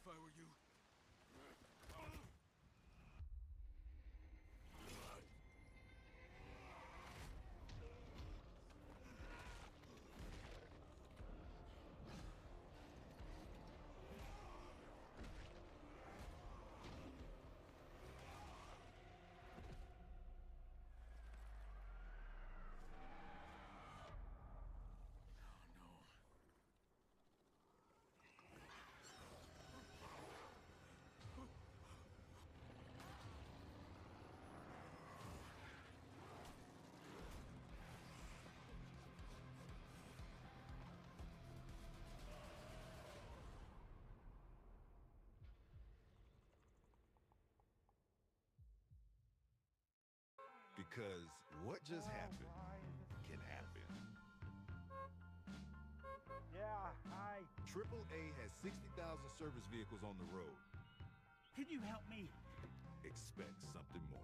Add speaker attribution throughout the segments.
Speaker 1: I were you.
Speaker 2: Because what just happened can happen.
Speaker 3: Yeah, hi.
Speaker 2: AAA has 60,000 service vehicles on the road.
Speaker 3: Can you help me?
Speaker 2: Expect something more.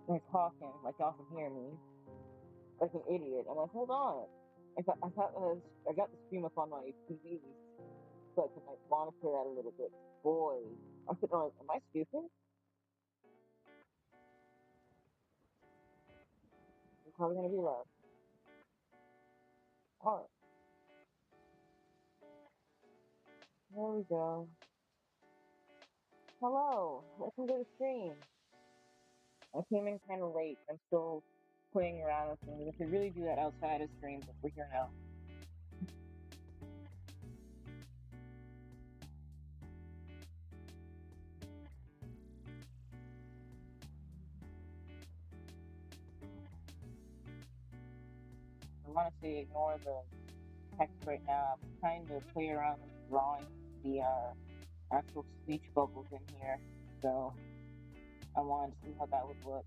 Speaker 4: They're talking like y'all can hear me, like an idiot. I'm like, hold on. I got the stream up on my TV so I can like monitor that a little bit. Boy, I'm sitting there like, am I stupid? I'm probably gonna be loud. Alright, there we go. Hello, welcome to the stream. I came in kind of late. I'm still playing around with things. If we really do that outside of stream, but we're here now. honestly ignore the text right now. I'm trying to play around with drawing the actual speech bubbles in here, so I wanted to see how that would look.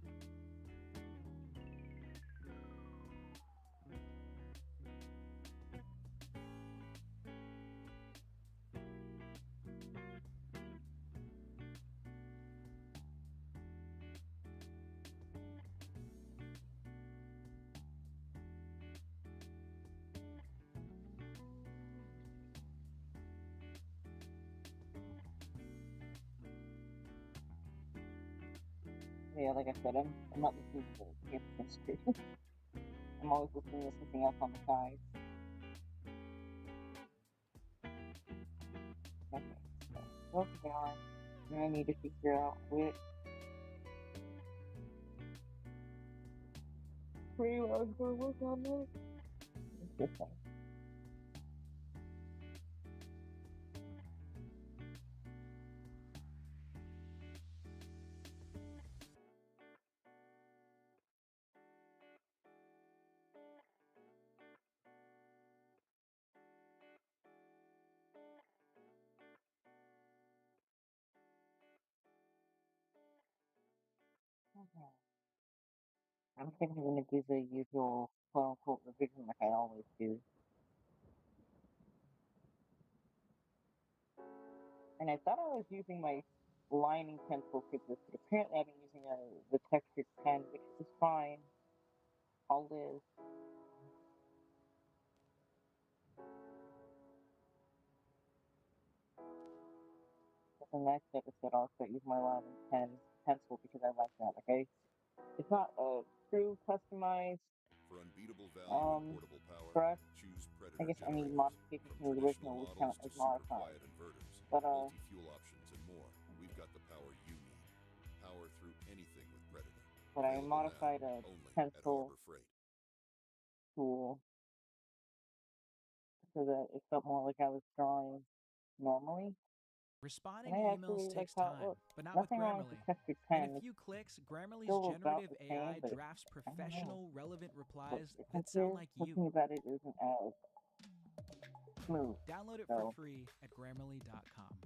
Speaker 4: Yeah, like I said, I'm not listening to the gift history. I'm always listening to something else on the side. Okay, so both down. And I need to figure out which frame I was going to work on next. This one. Okay. I'm thinking I'm going to do the usual quote-unquote revision like I always do. And I thought I was using my lining pencil for this, but apparently I've been using the textured pen, which is fine. I'll live. But the next episode I'll start using my lining pencil because I like that. Okay, it's not a true customized
Speaker 2: For unbeatable value and portable power,
Speaker 4: brush.
Speaker 2: choose
Speaker 4: I
Speaker 2: Predator
Speaker 4: guess any
Speaker 2: generators.
Speaker 4: modifications
Speaker 2: From
Speaker 4: from the original
Speaker 2: traditional
Speaker 4: would count
Speaker 2: models to
Speaker 4: as
Speaker 2: super
Speaker 4: modified.
Speaker 2: quiet inverters,
Speaker 4: But
Speaker 2: multi-fuel options, and more, we've got the power you need. Power through anything with Predator.
Speaker 4: but I
Speaker 2: Available
Speaker 4: modified
Speaker 2: now,
Speaker 4: a
Speaker 2: only at
Speaker 4: pencil
Speaker 2: Harbor Freight.
Speaker 4: tool so that it felt more like I was drawing normally.
Speaker 1: Responding
Speaker 4: And
Speaker 1: to
Speaker 4: I
Speaker 1: emails
Speaker 4: actually like
Speaker 1: takes
Speaker 4: how it
Speaker 1: time,
Speaker 4: looks.
Speaker 1: but not with
Speaker 4: Nothing wrong with
Speaker 1: Grammarly.
Speaker 4: the textured
Speaker 1: In a
Speaker 4: pen. It's
Speaker 1: few clicks, Grammarly's
Speaker 4: still about
Speaker 1: generative
Speaker 4: the same,
Speaker 1: AI
Speaker 4: but
Speaker 1: drafts
Speaker 4: I don't know.
Speaker 1: professional, relevant
Speaker 4: But
Speaker 1: replies
Speaker 4: it's
Speaker 1: that sound
Speaker 4: unclear.
Speaker 1: like you.
Speaker 4: Something about it isn't as smooth.
Speaker 1: Download it for
Speaker 4: So
Speaker 1: free at Grammarly.com.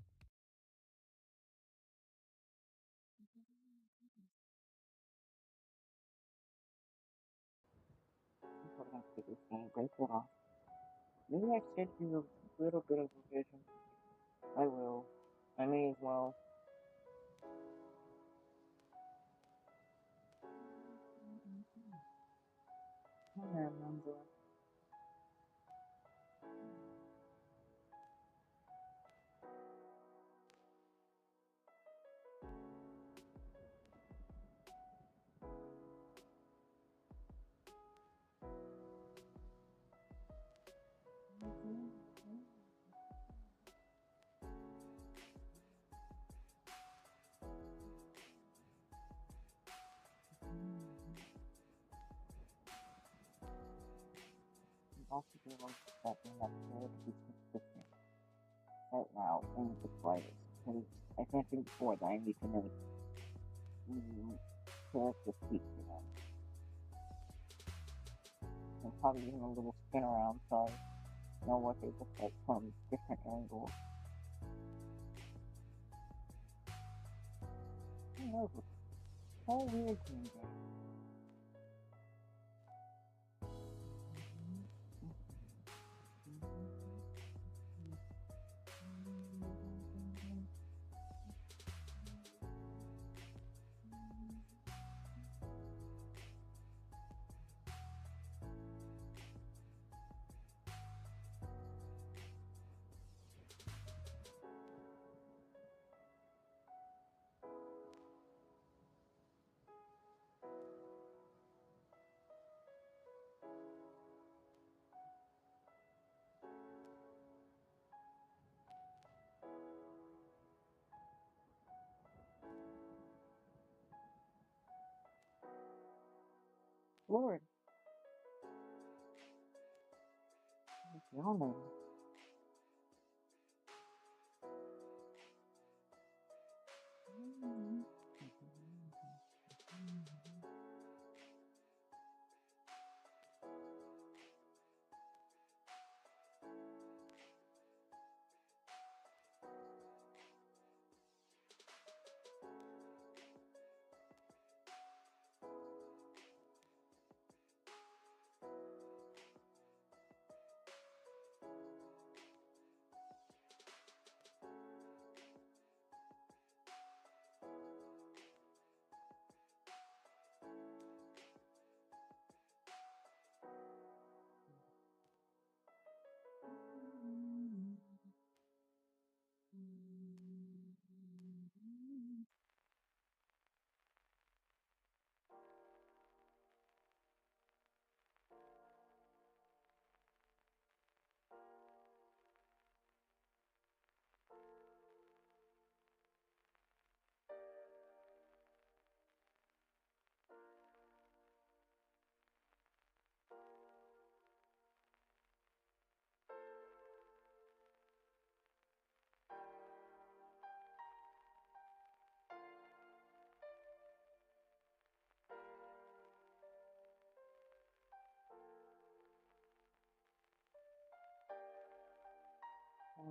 Speaker 4: I'm probably gonna take this game, break it off. Maybe I should do a little bit of revision. I will. I may as well. I don't remember. I'm also doing like that thing up here to be consistent right now in the slightest. Because I mentioned before that I need to make character speak to them. I'm probably using a little spin around so I know what they look like from different angles. I don't know, it's so weird to me, guys. Lord. Y'all know.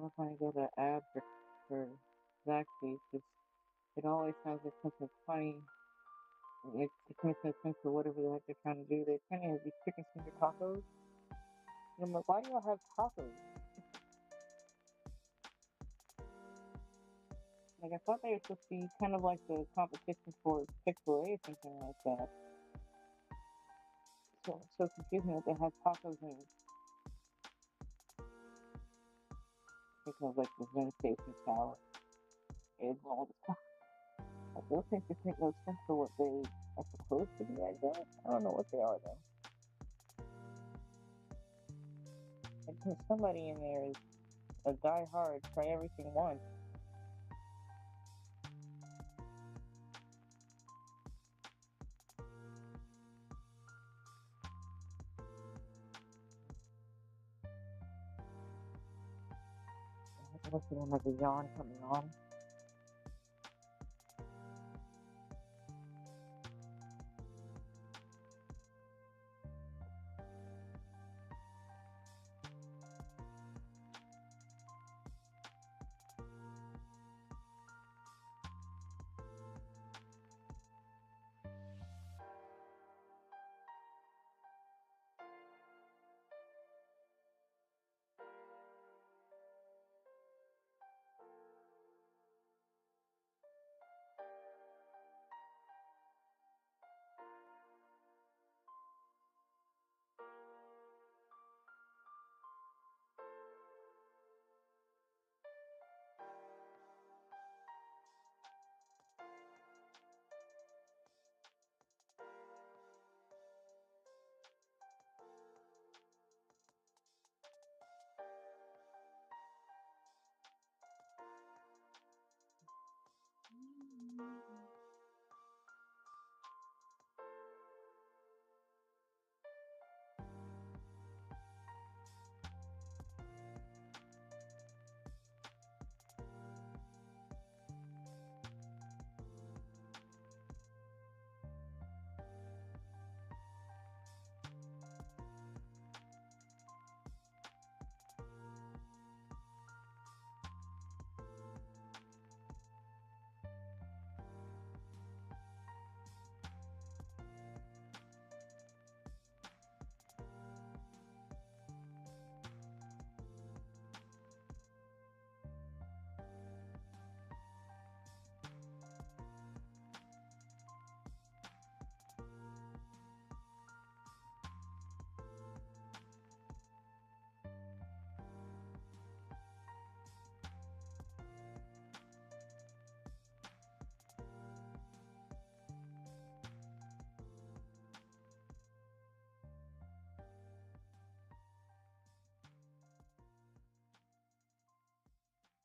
Speaker 4: every time I go to ad for Zaxby's, it always sounds like something funny. It makes no sense for whatever the heck they're trying to do. They're trying to have these chicken finger tacos. And I'm like, why do y'all have tacos? Like, I thought they were supposed to be kind of like the competition for Chick-fil-A or something like that. So it's so confusing that they have tacos and because like the Zen Station style egg roll. I still think this makes no sense for what they are supposed to be, I guess. I don't know what they are though. And because somebody in there is a die-hard, try everything once. I see them like a yawn coming on.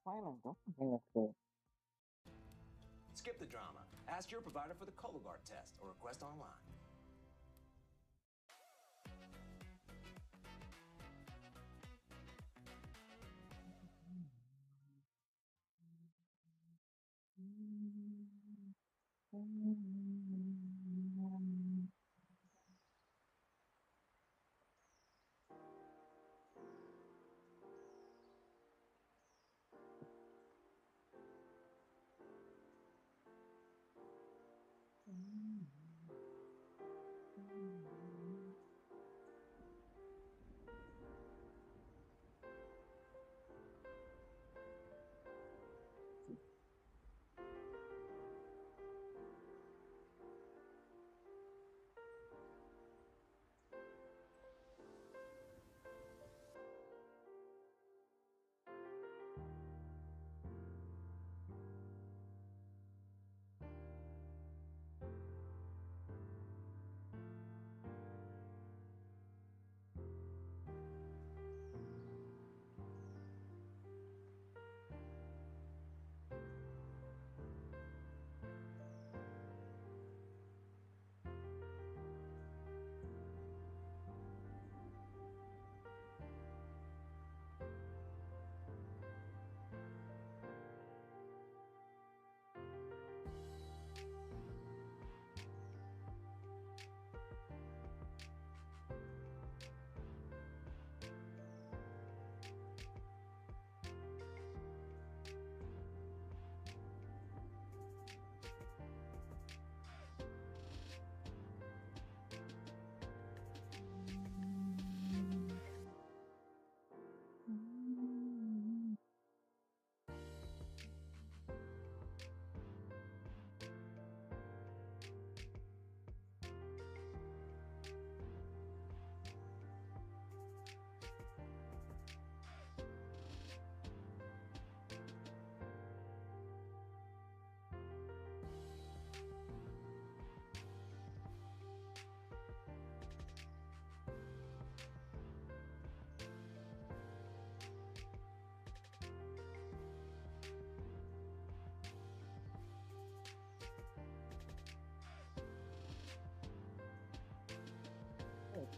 Speaker 4: Finally, don't think that's good.
Speaker 5: Skip the drama. Ask your provider for the Cologuard test or request online.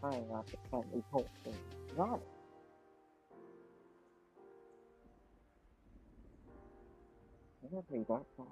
Speaker 4: trying not to cut these whole things. Got it. They're pretty dark now.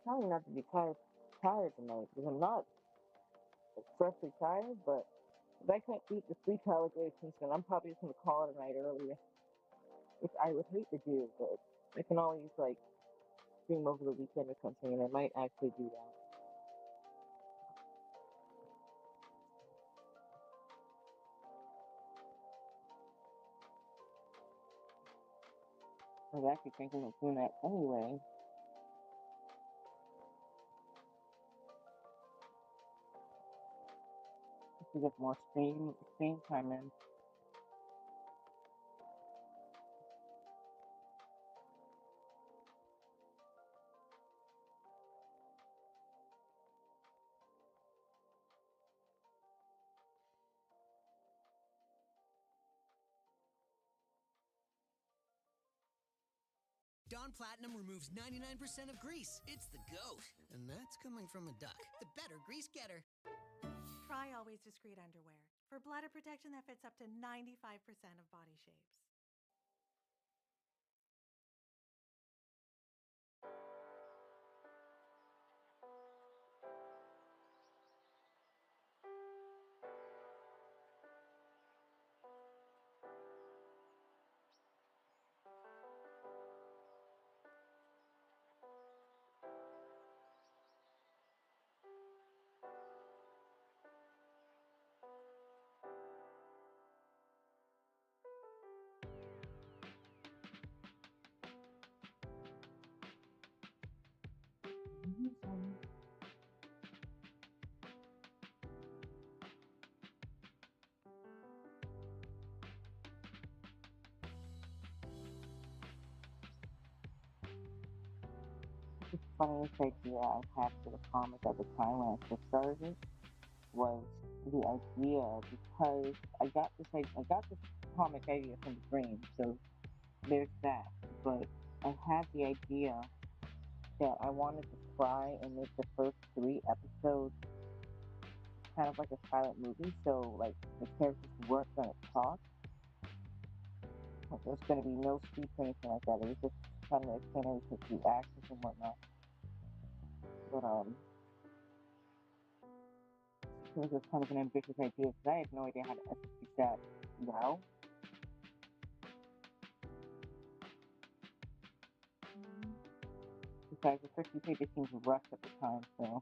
Speaker 4: Trying not to be tired tonight because I'm not expressly tired, but if I can't beat the sleep allegations, then I'm probably just gonna call it a night earlier, which I would hate to do, but I can always like stream over the weekend or something, and I might actually do that. I was actually thinking of doing that anyway. Just to get more stream time in.
Speaker 6: Dawn Platinum removes 99% of grease. It's the GOAT. And that's coming from a duck. The better grease getter.
Speaker 7: Try Always Discreet underwear for bladder protection that fits up to 95% of body shapes.
Speaker 4: The funniest idea I had for the comic at the time when I first started it was the idea because I got this webcomic idea from the brain, so there's that. But I had the idea that I wanted to try and make the first 3 episodes kind of like a silent movie, so like the characters weren't gonna talk. Like, there's gonna be no speech or anything like that. It was just kind of explain everything through actions and whatnot. But it was just kind of an ambitious idea because I had no idea how to execute that well. Besides, the first few pages seemed rushed at the time, so.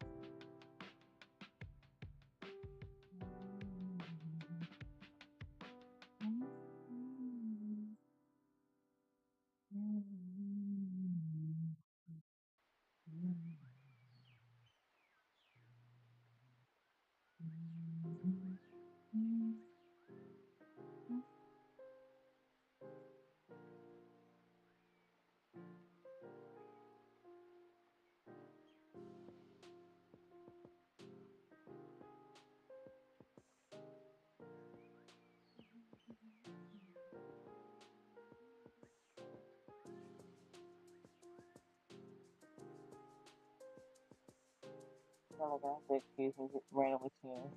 Speaker 4: Oh my god, excuse me, just randomly tuned.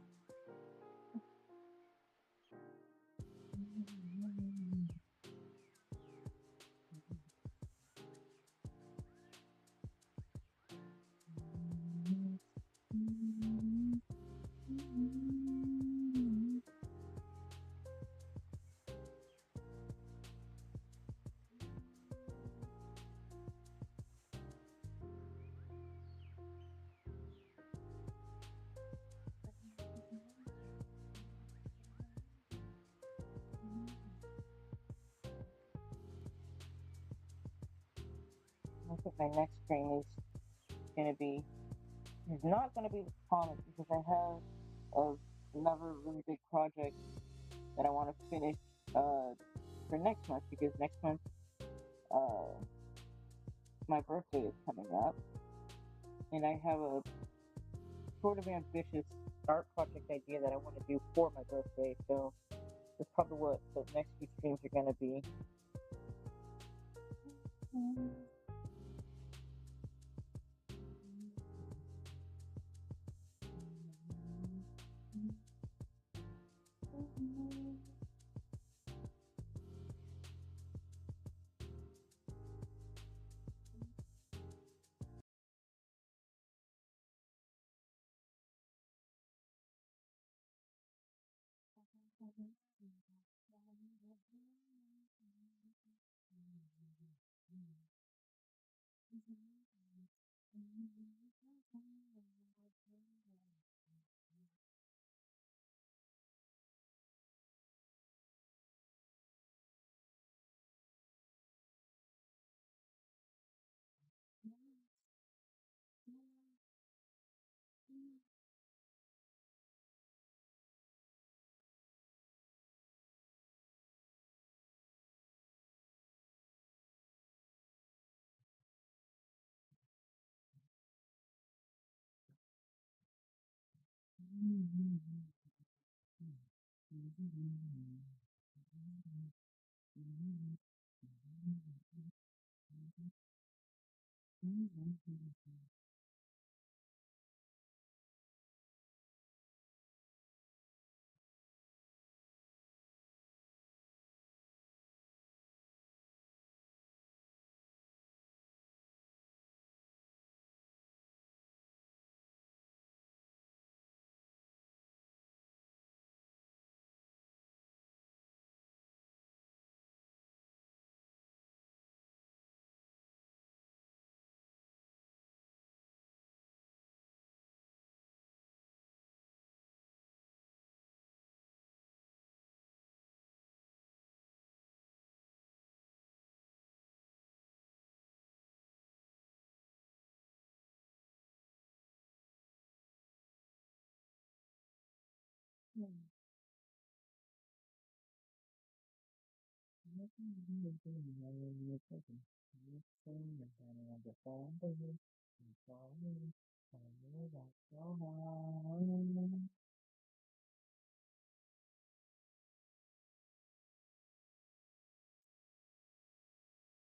Speaker 4: I think my next stream is gonna be, is not gonna be the comic because I have another really big project that I want to finish for next month, because next month my birthday is coming up and I have a sort of ambitious art project idea that I want to do for my birthday, so that's probably what the next few streams are gonna be.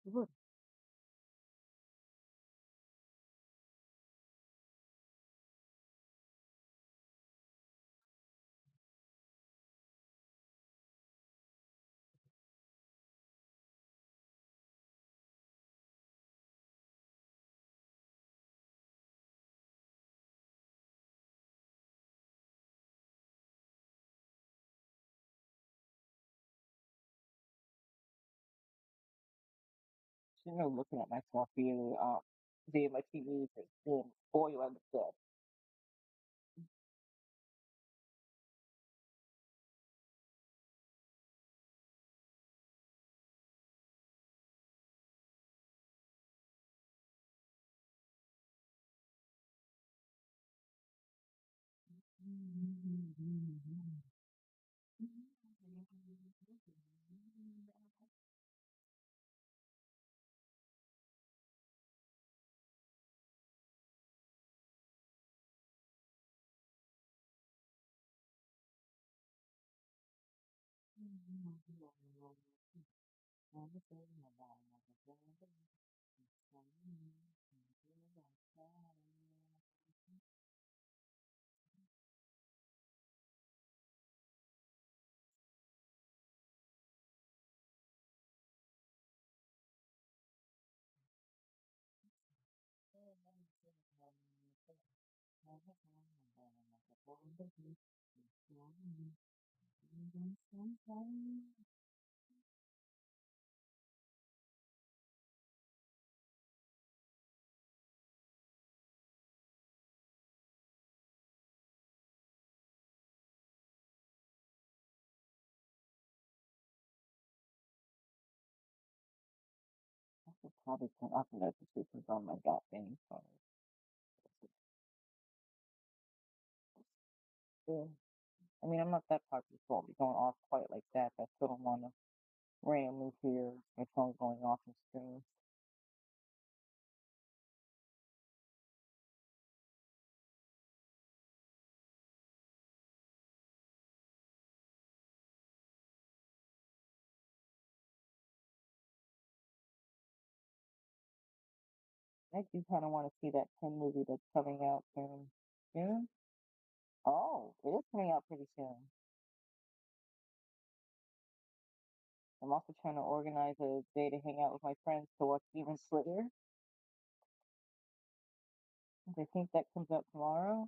Speaker 4: Good. You know, looking at myself via my TV for boy, I look good. Should probably turn off the notifications on my thing. Yeah. I mean, I'm not that popular, so I'll be going off quite like that. I still don't want to randomly hear my phone going off and stream. I do kind of want to see that 10 movie that's coming out soon. Soon? Oh, it is coming out pretty soon. I'm also trying to organize a day to hang out with my friends to watch Even Slater. I think that comes out tomorrow.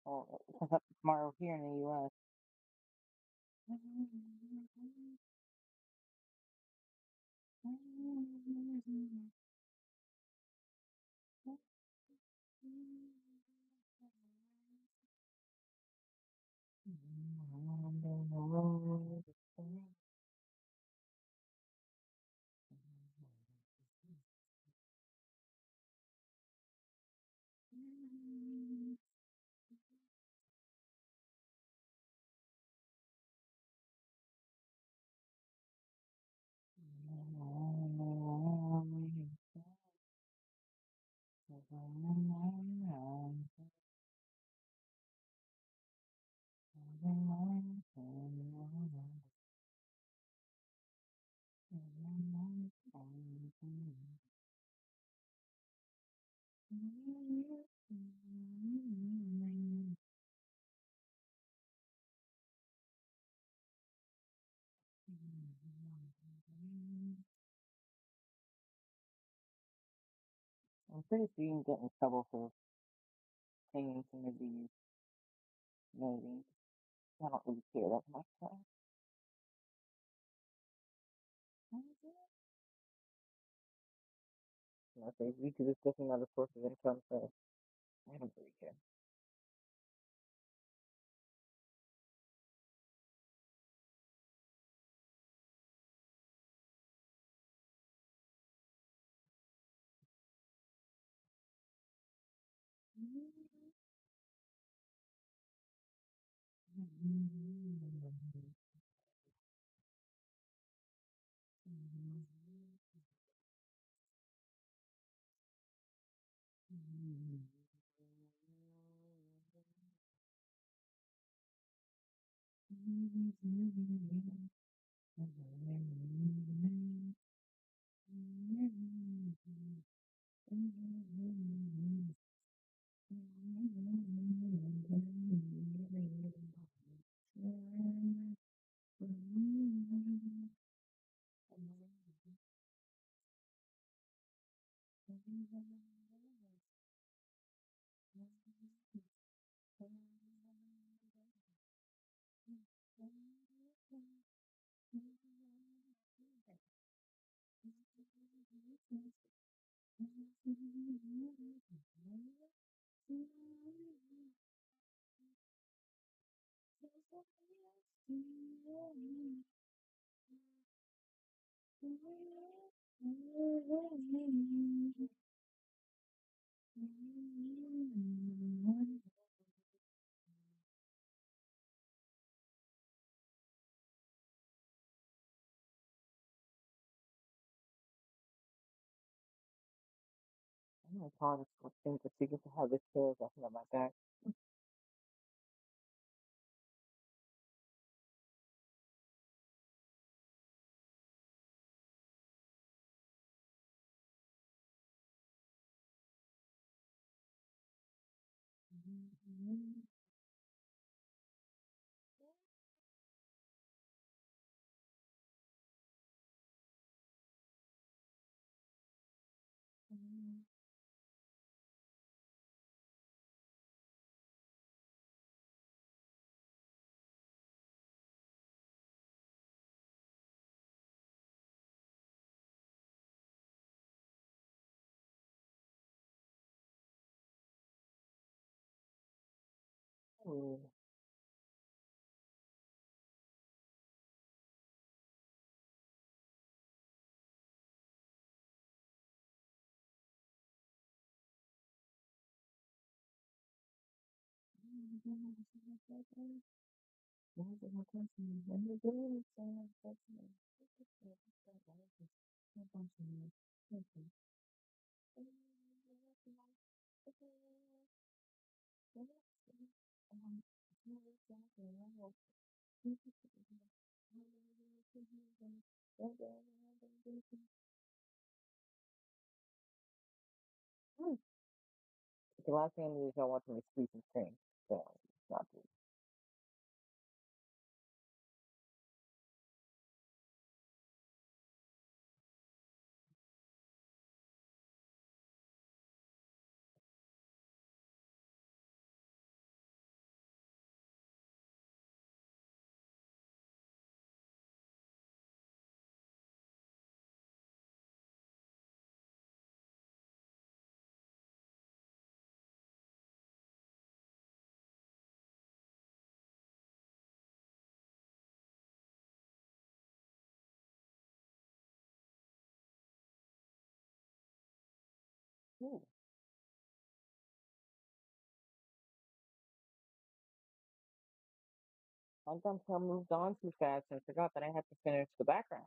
Speaker 4: Oh, it comes out tomorrow here in the U.S. I'm pretty sure you can get in trouble for singing some of these movies. I don't really care that much. Okay, YouTube is just another source of income, so I don't really care. I'm gonna try to switch things to see if I have this paragraph on my back. Ooh. The last thing I need is I want to squeeze and scream. So, it's not good. Ooh. Sometimes I moved on too fast and forgot that I had to finish the background.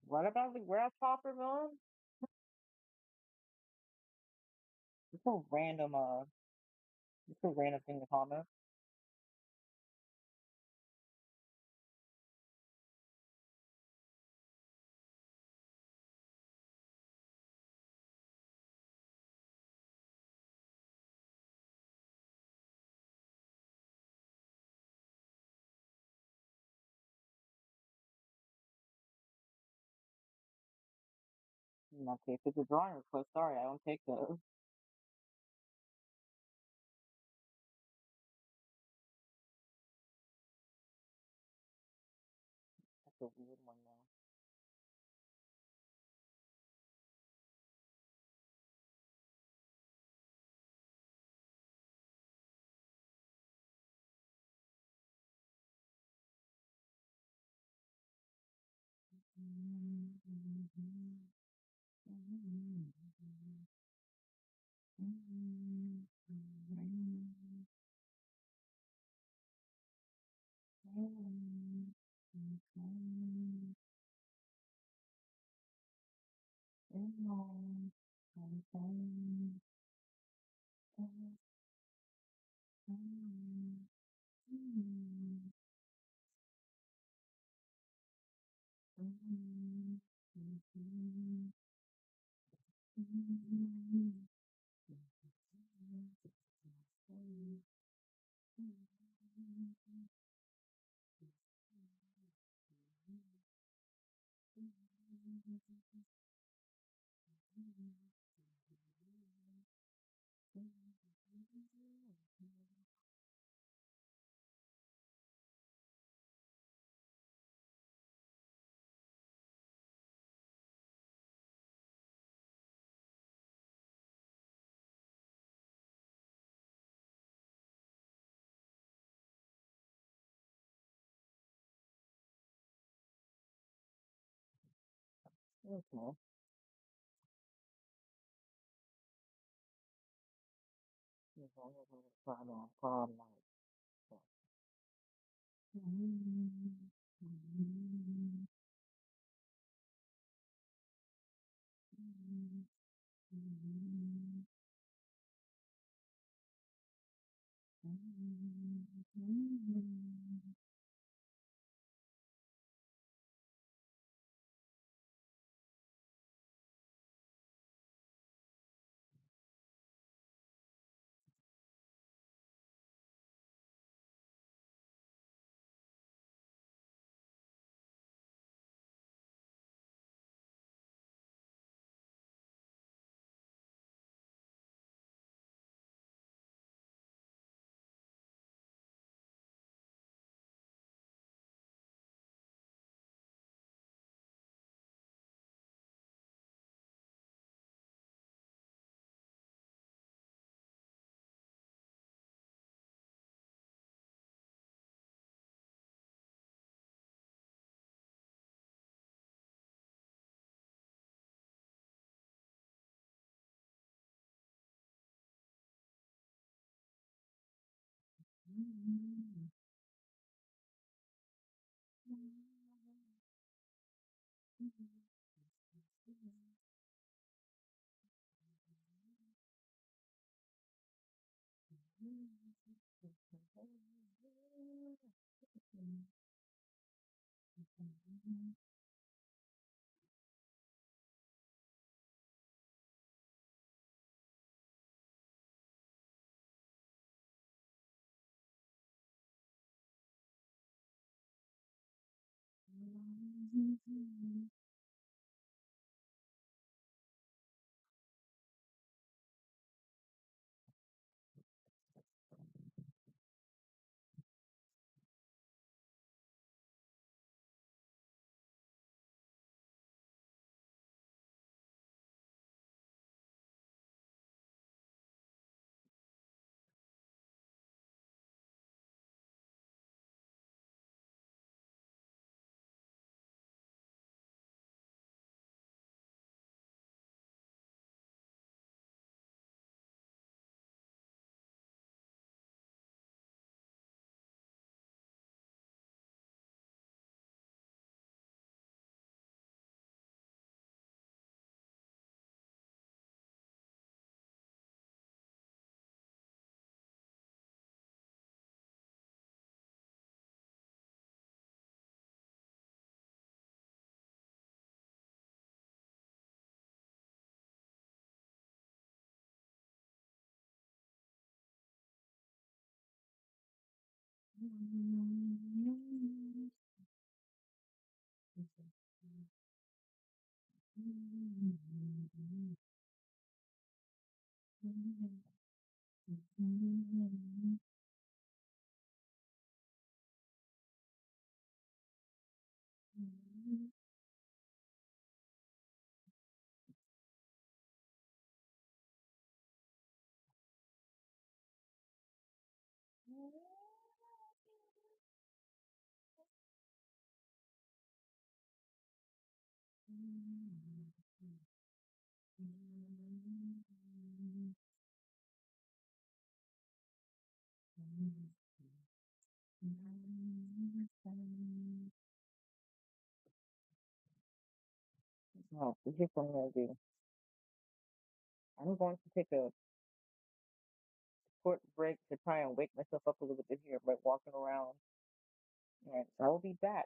Speaker 4: What about the grasshopper villain? It's so random thing to comment. Okay, if it's a drawing request, sorry, I don't take those. That's a weird one though. Okay. As long as I'm trying to find like Oh, here's what I'm gonna do. I'm going to take a short break to try and wake myself up a little bit here by walking around. And I will be back.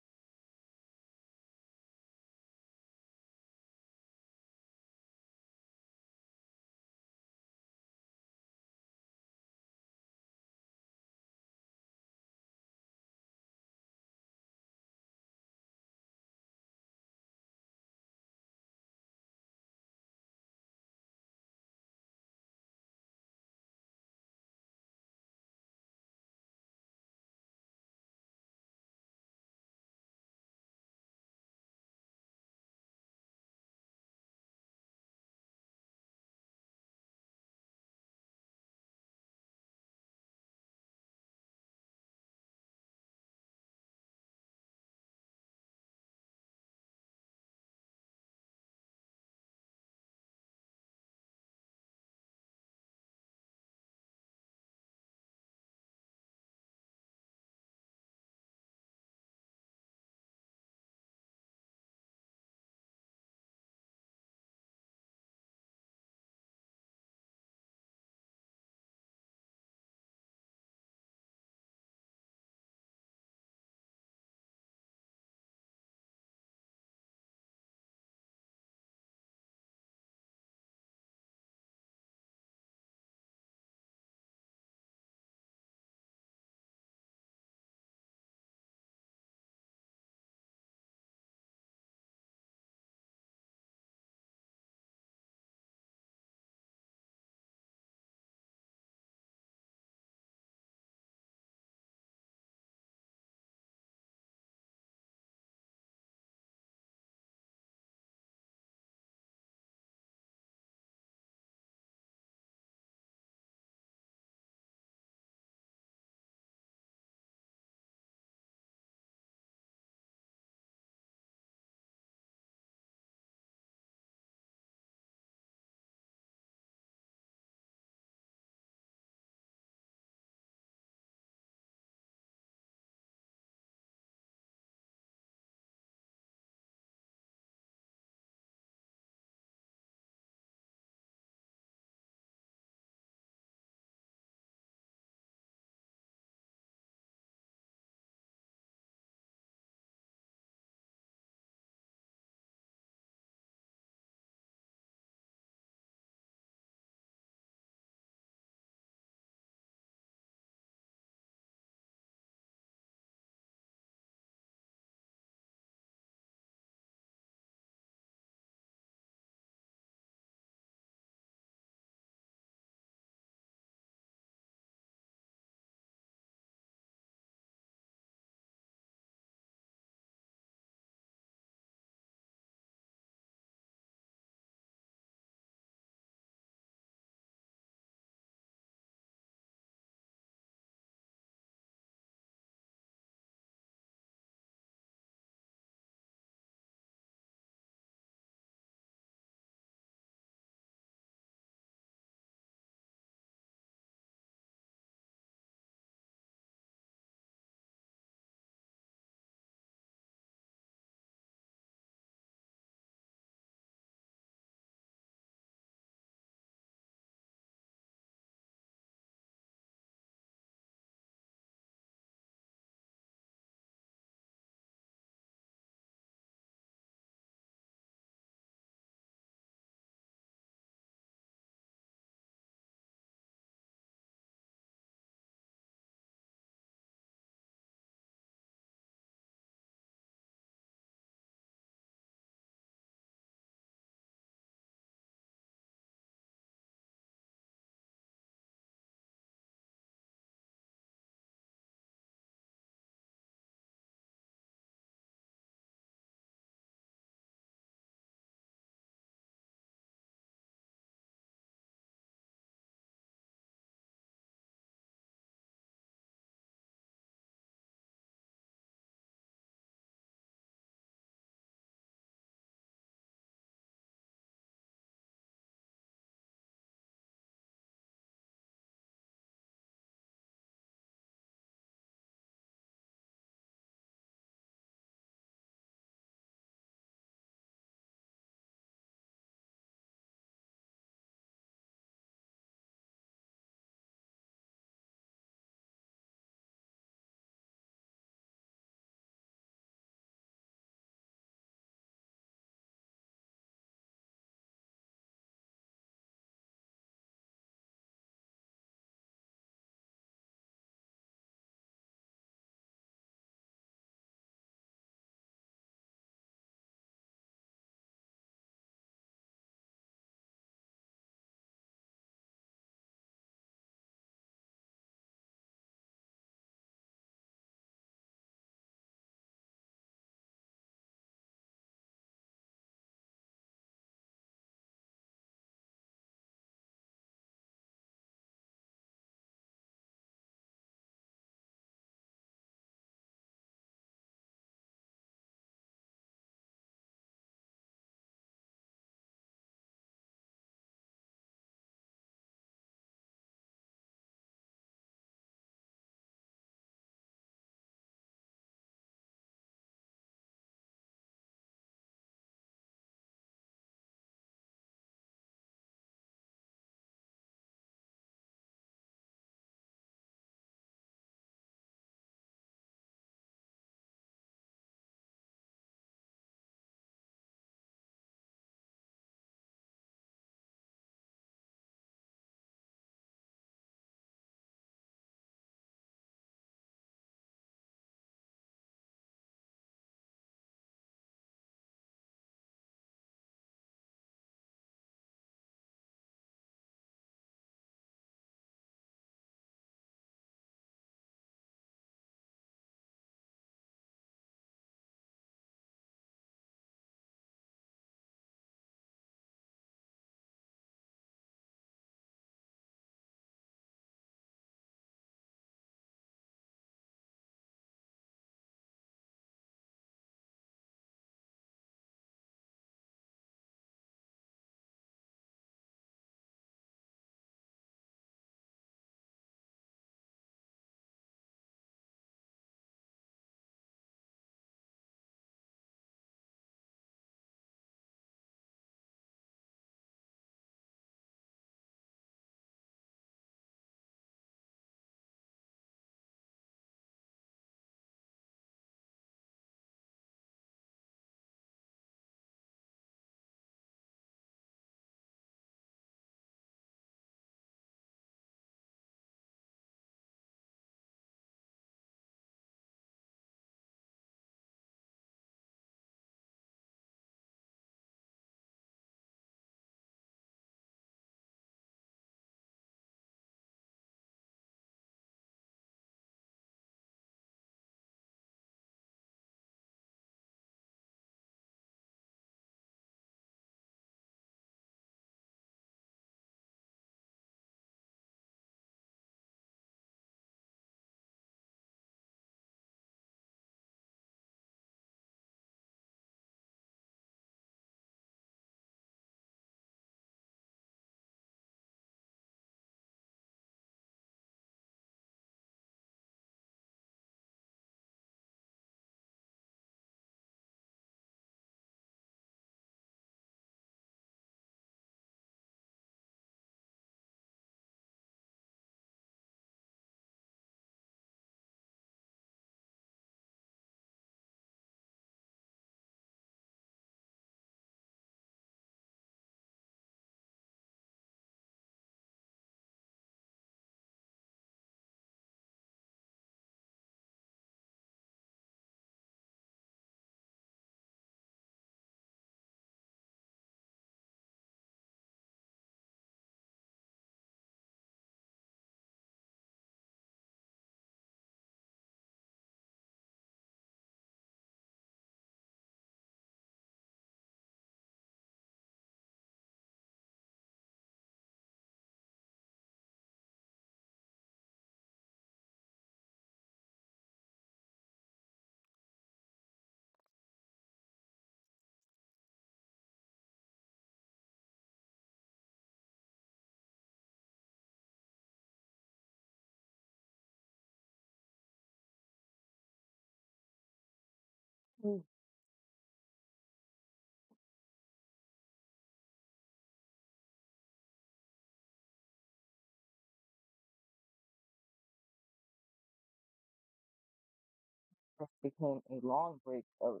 Speaker 4: This became a long break of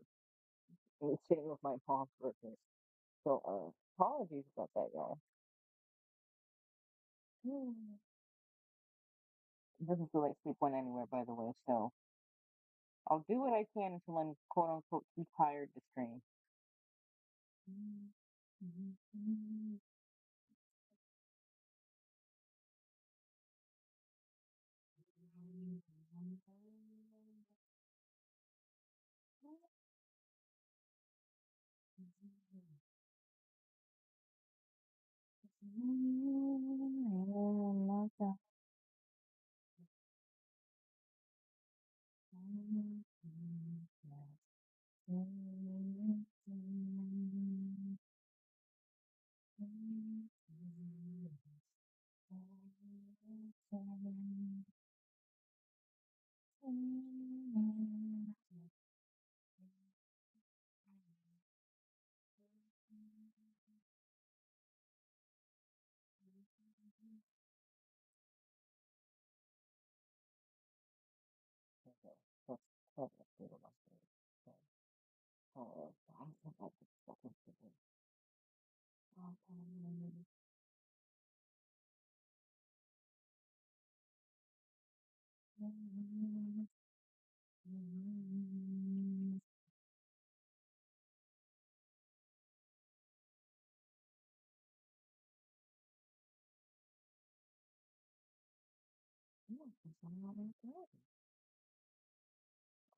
Speaker 4: me sitting with my mom for a bit. So, apologies about that, y'all. It doesn't feel like sleep went anywhere, by the way, so I'll do what I can until I'm quote unquote too tired to stream. Okay, let's do it on stage. So, I think I could fucking do it.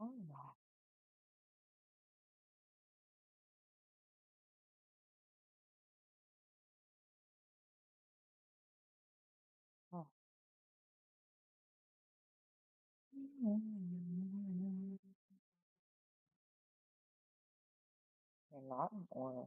Speaker 4: Oh, yeah. Oh. You're not in order.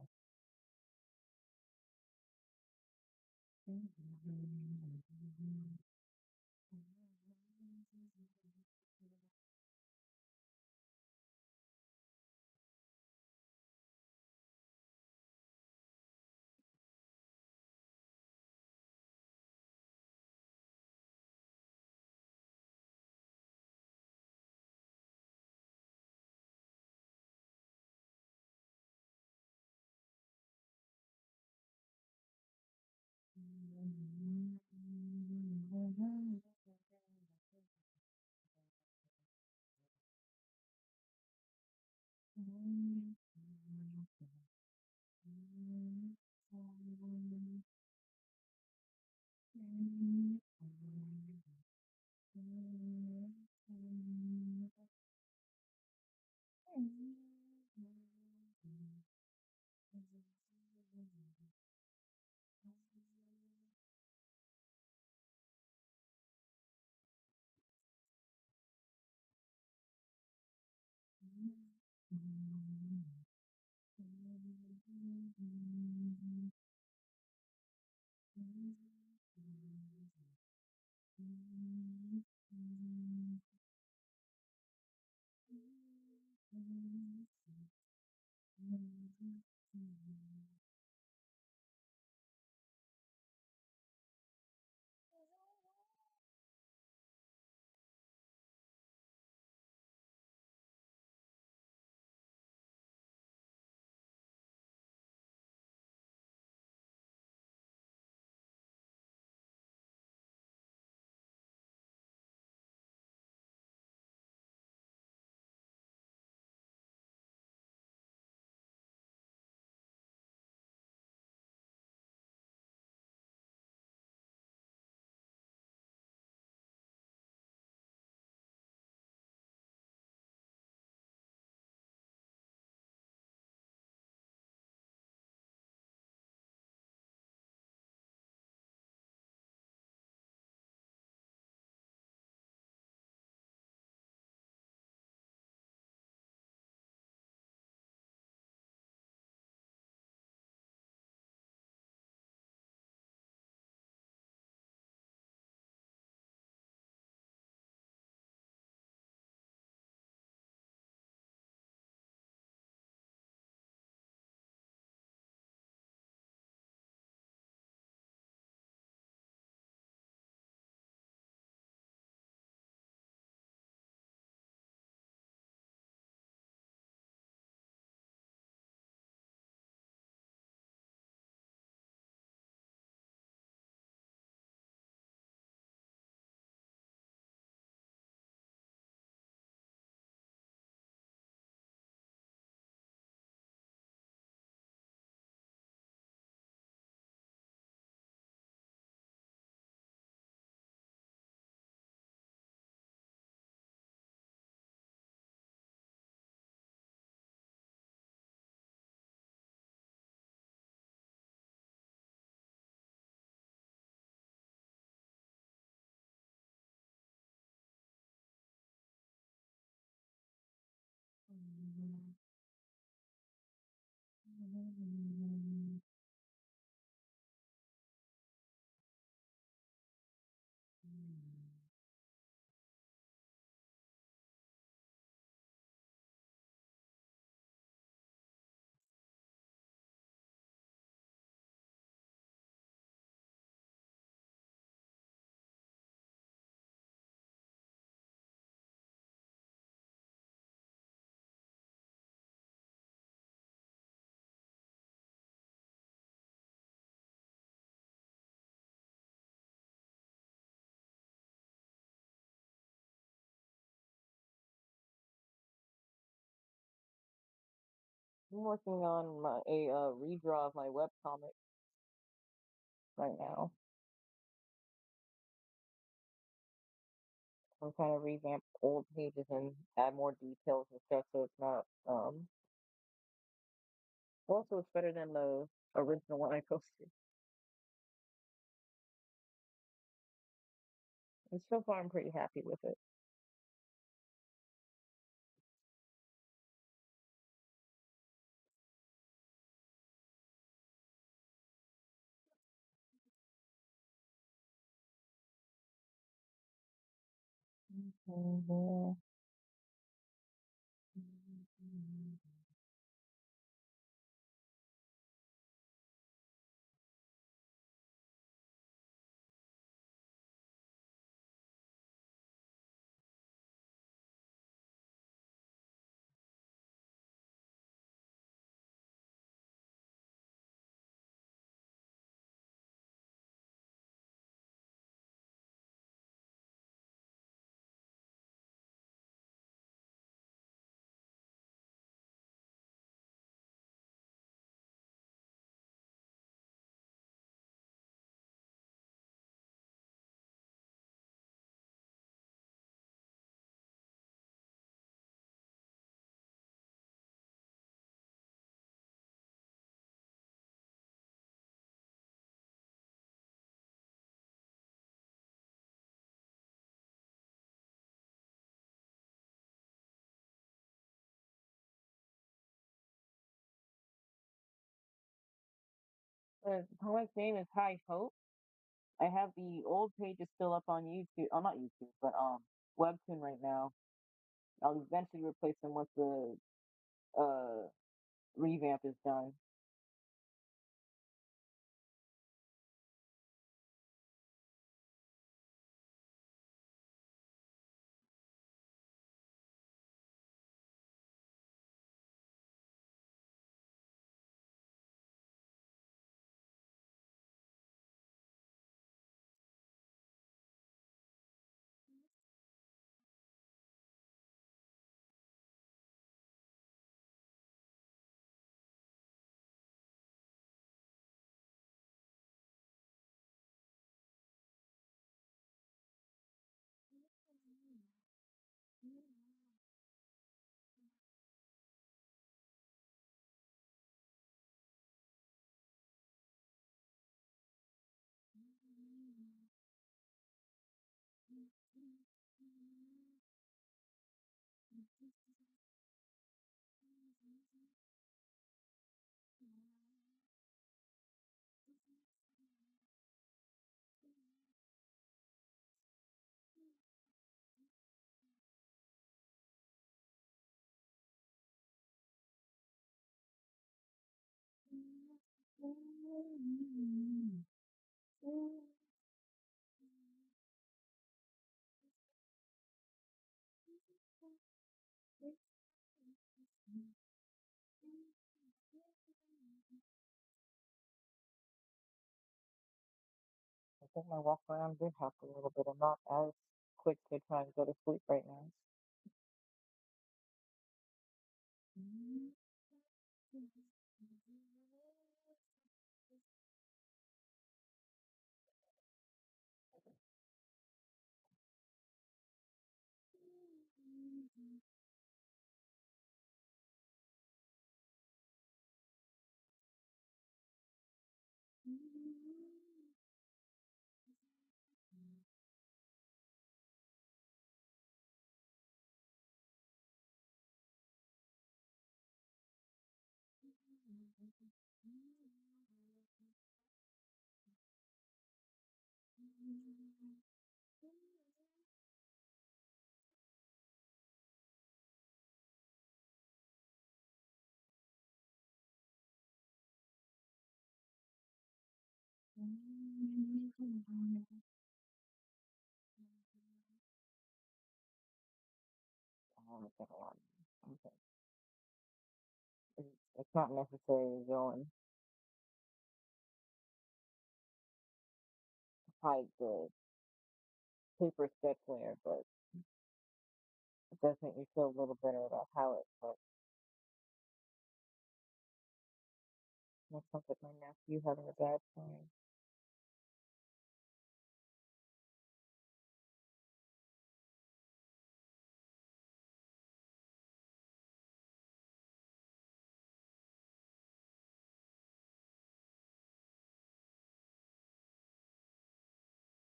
Speaker 4: I'm working on a redraw of my webcomic right now. I'm trying to revamp old pages and add more details and stuff so it's not also it's better than the original one I posted. And so far I'm pretty happy with it. Mhm. The comic name is High Hope. I have the old pages still up on YouTube. Oh, not YouTube, but Webtoon right now. I'll eventually replace them once the uh revamp is done. I think my walk around did help a little bit. I'm not as quick to try and go to sleep right now. I want to think a lot. Okay. It's not necessarily going hide the paper sketch layer, but it does make me feel a little better about how it looks. That sounds like my nephew having a bad time.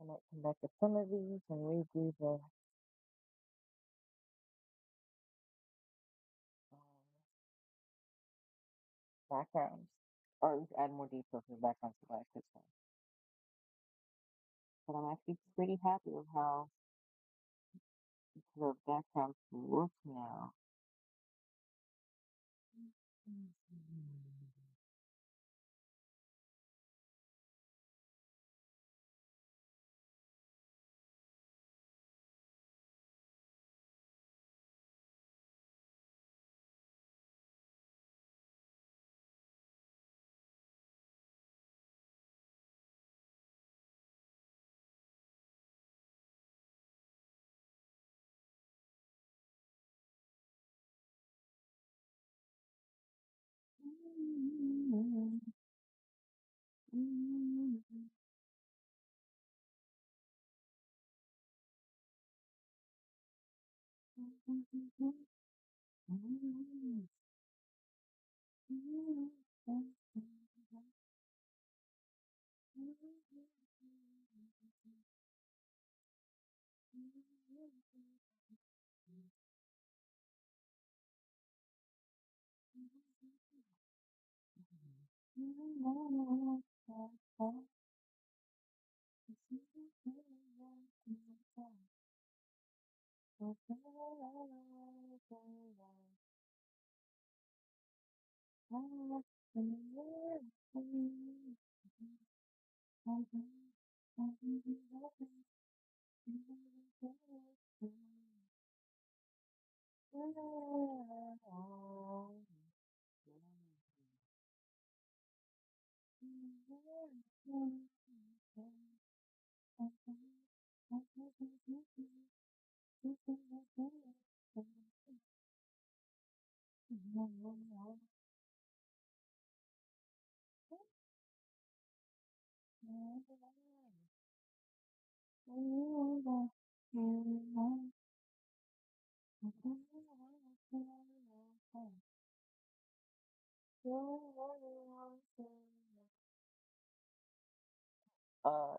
Speaker 4: I might come back to some of these and redo the backgrounds, or at least add more details to the backgrounds that I could say. But I'm actually pretty happy with how the backgrounds look now.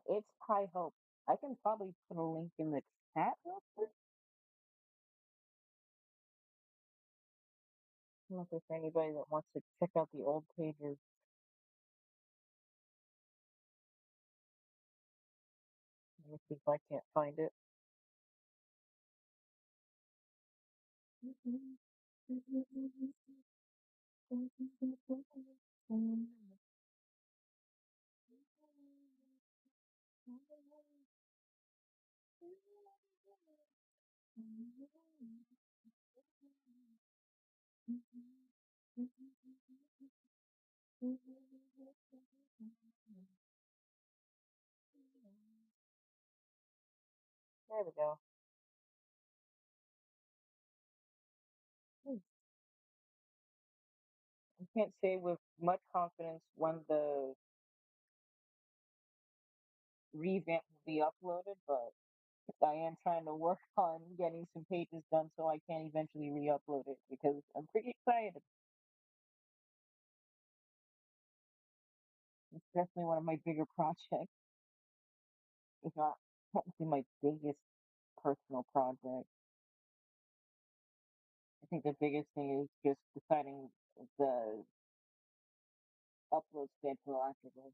Speaker 4: It's High Hope. I can probably put a link in the chat real quick. I don't know if there's anybody that wants to check out the old pages. Let me see if I can't find it. There we go. I can't say with much confidence when the revamp will be uploaded, but I am trying to work on getting some pages done so I can eventually re-upload it because I'm pretty excited. It's definitely one of my bigger projects, if not technically my biggest personal project. I think the biggest thing is just deciding the upload schedule after this.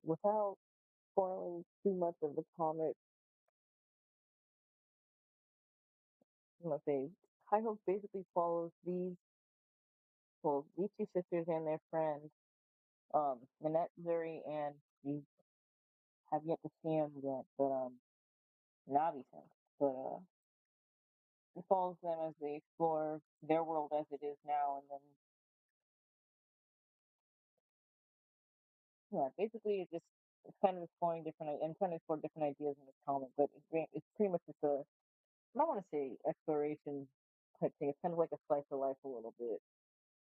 Speaker 4: Without spoiling too much of the comic, let's say High Hopes basically follows these two sisters and their friend, Minette, Zuri, and you have yet to see him yet, but Navi-san. But it follows them as they explore their world as it is now, and then yeah, basically it's kind of exploring different and trying to explore different ideas in this comic, but it's pretty much just a I don't want to say exploration type thing. It's kind of like a slice of life a little bit.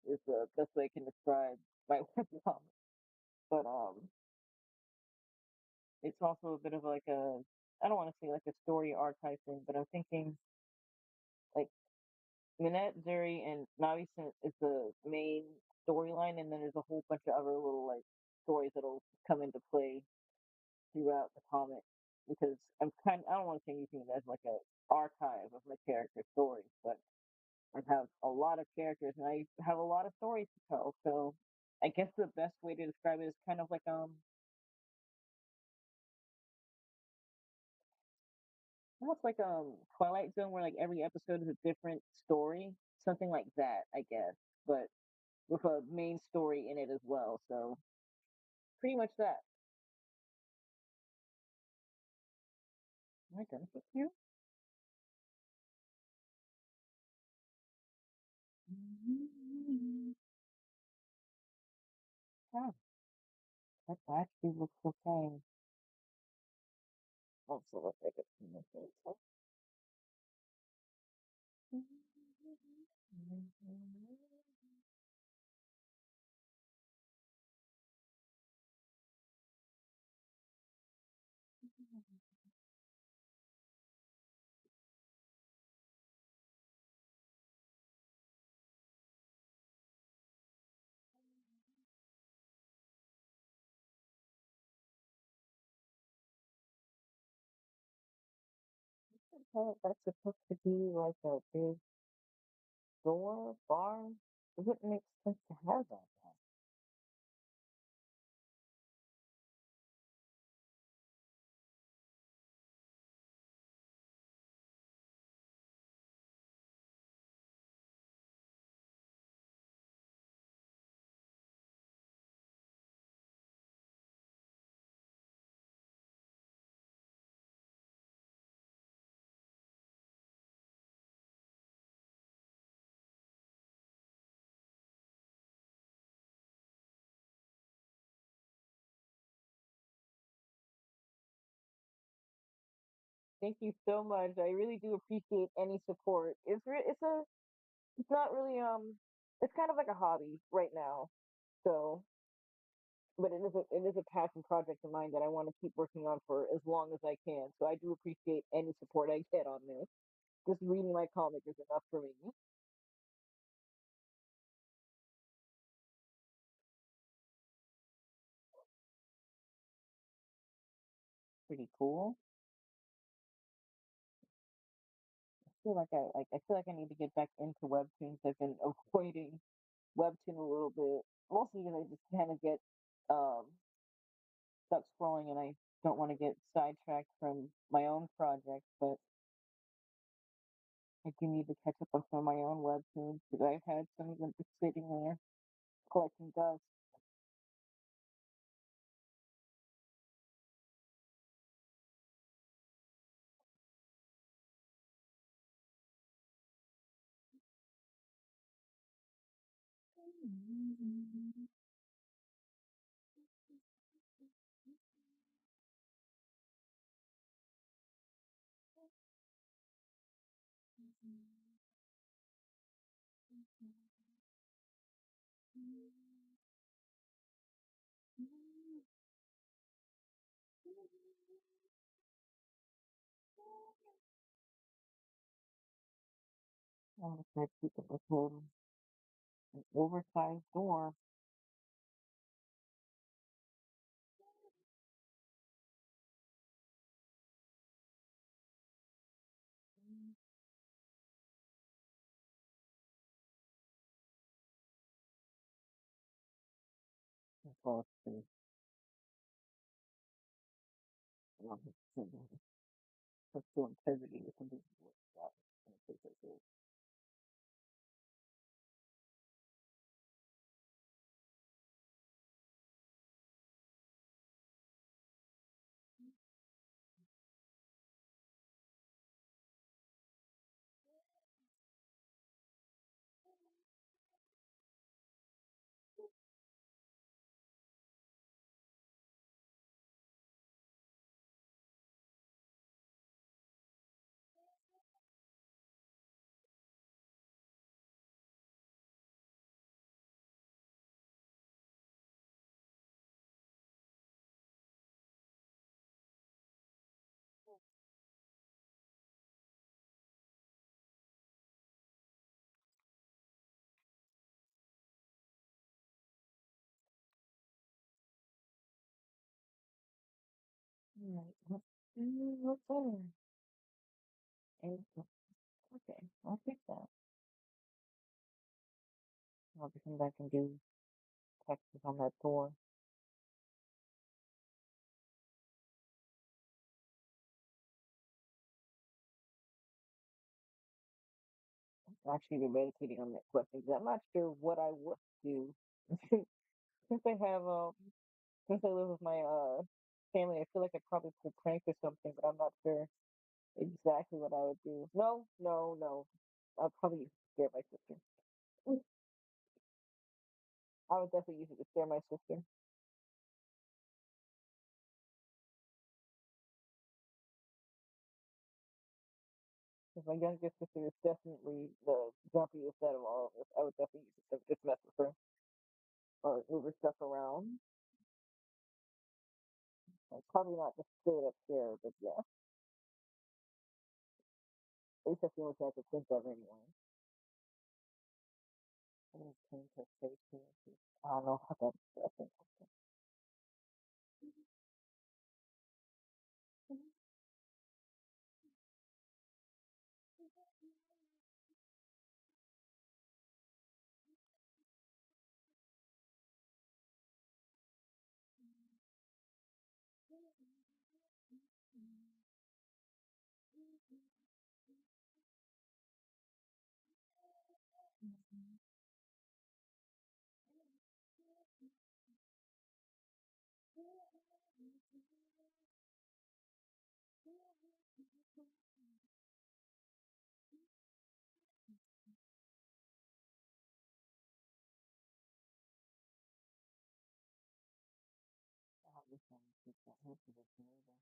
Speaker 4: Is the best way I can describe my webcomic. But it's also a bit of like a I don't want to say like a story arc type thing, but I'm thinking like Minette, Zuri, and Navi is the main storyline, and then there's a whole bunch of other little like stories that'll come into play throughout the comic. Because I don't want to say anything as like a archive of my character stories, but I have a lot of characters and I have a lot of stories to tell. So I guess the best way to describe it is kind of like almost like Twilight Zone where like every episode is a different story, something like that, I guess, but with a main story in it as well. So pretty much that. Am I done with you? Oh, that actually looks okay. Also, let's take it. That's supposed to be like a big door, bar. It wouldn't make sense to have that. Thank you so much. I really do appreciate any support. It's not really it's kind of like a hobby right now. So, but it is a passion project of mine that I want to keep working on for as long as I can. So I do appreciate any support I get on this. Just reading my comic is enough for me. Pretty cool. I feel like I need to get back into webtoons. I've been avoiding webtoon a little bit, mostly because I just kind of get um stuck scrolling and I don't want to get sidetracked from my own projects. But I do need to catch up on some of my own webtoons because I've had some of them just sitting there collecting dust. I'm gonna try to keep it with an oversized door. Oh, let's see. Well, let's do integrity or something like that. In a place like this. Alright, let's do what's better. Okay, I'll fix that. I'll just come back and do textures on that door. Actually, been meditating on that question because I'm not sure what I would do since I have since I live with my family. I feel like I'd probably pull prank or something, but I'm not sure exactly what I would do. No, no, no. I'll probably use it to scare my sister. I would definitely use it to scare my sister. Because my youngest sister is definitely the jumpiest out of all of us. I would definitely use it to just mess with her or move her stuff around. Like, probably not just straight up scare her, but yeah. At least that's the only thing I could think of anyway. I'm gonna change her face here. I don't know how that's stressing. I just want to keep that hope for this neighbor.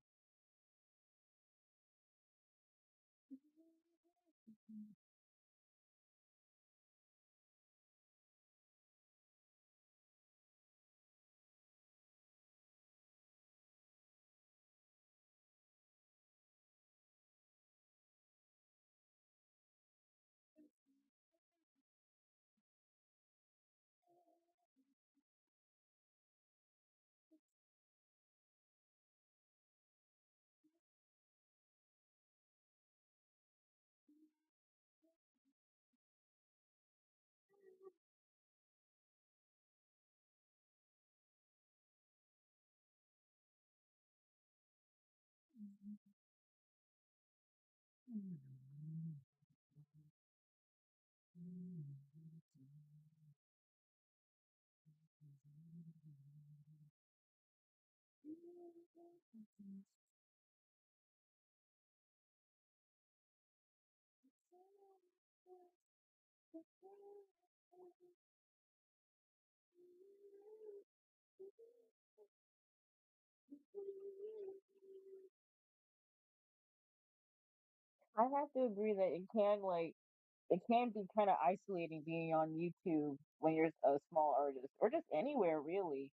Speaker 4: I have to agree that it can be kind of isolating being on YouTube when you're a small artist or just anywhere really.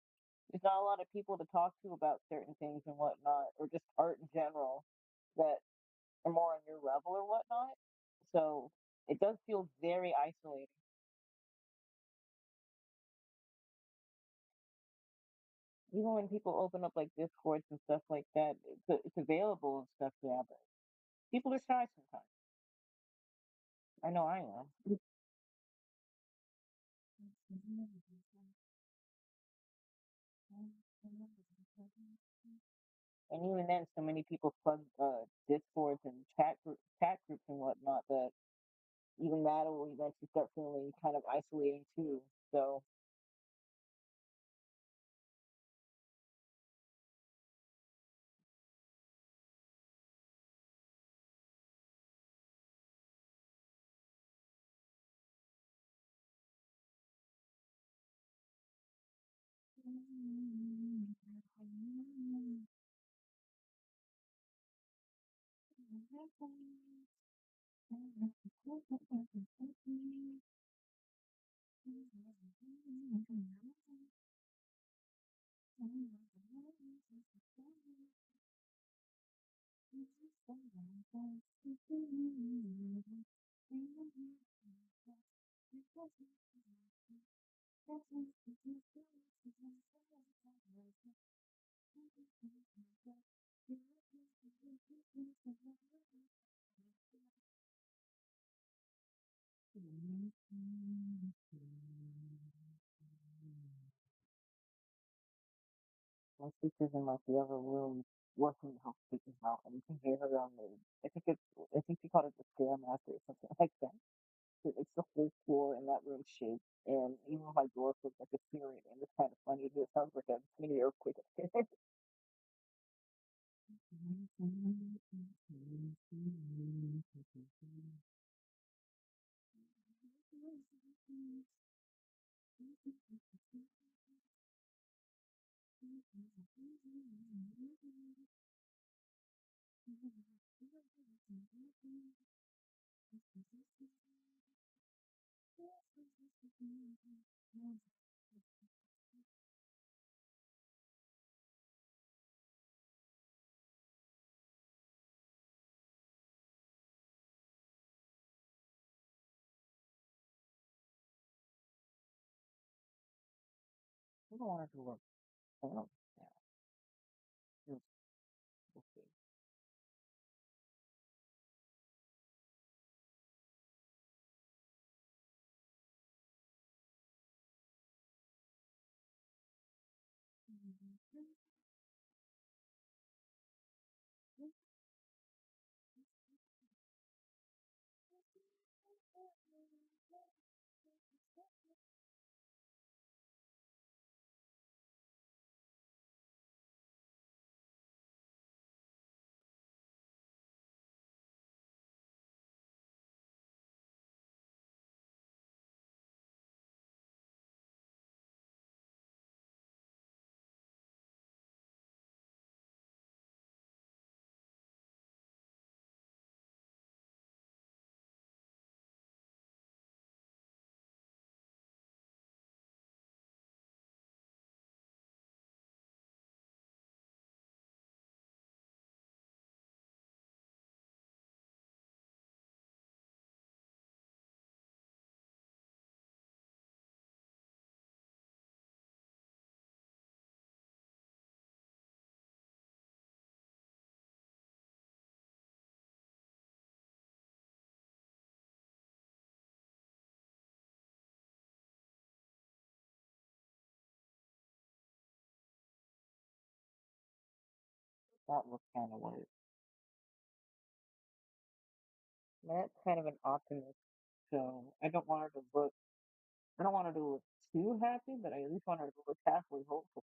Speaker 4: There's not a lot of people to talk to about certain things and whatnot, or just art in general that are more on your level or whatnot. So it does feel very isolating. Even when people open up like Discords and stuff like that, it's available and stuff, yeah, but people are shy sometimes. I know I am. And even then, so many people plug discords and chat groups and whatnot that even that will eventually start feeling kind of isolating too. So my sister's in like the other room working the house speakers out, and you can hear her on the. I think she called it the scare master or something like that. But it's the whole floor in that room shakes, and even my door feels like a spirit, and it's kind of funny. It sounds like a mini earthquake upstairs. I don't want her to look. I don't know. Yeah, we'll see. That looks kind of weird. Matt's kind of an optimist, so I don't want her to look. I don't want her to look too happy, but I at least want her to look halfway hopeful.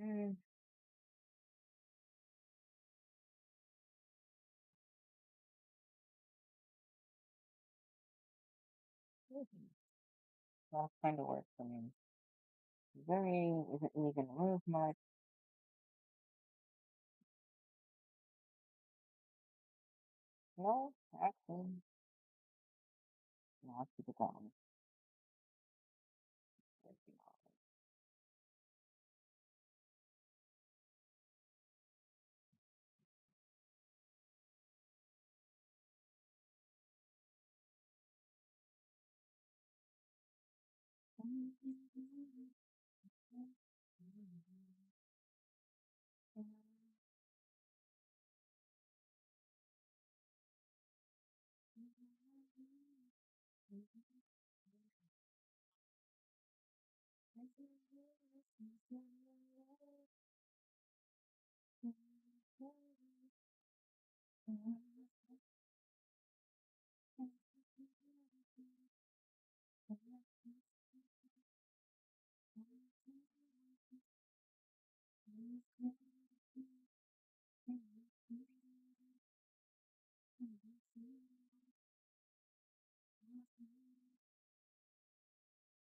Speaker 4: Mm, that kind of works for me. Very isn't really gonna move much. No, actually, no, I'll keep it that one. Let's see.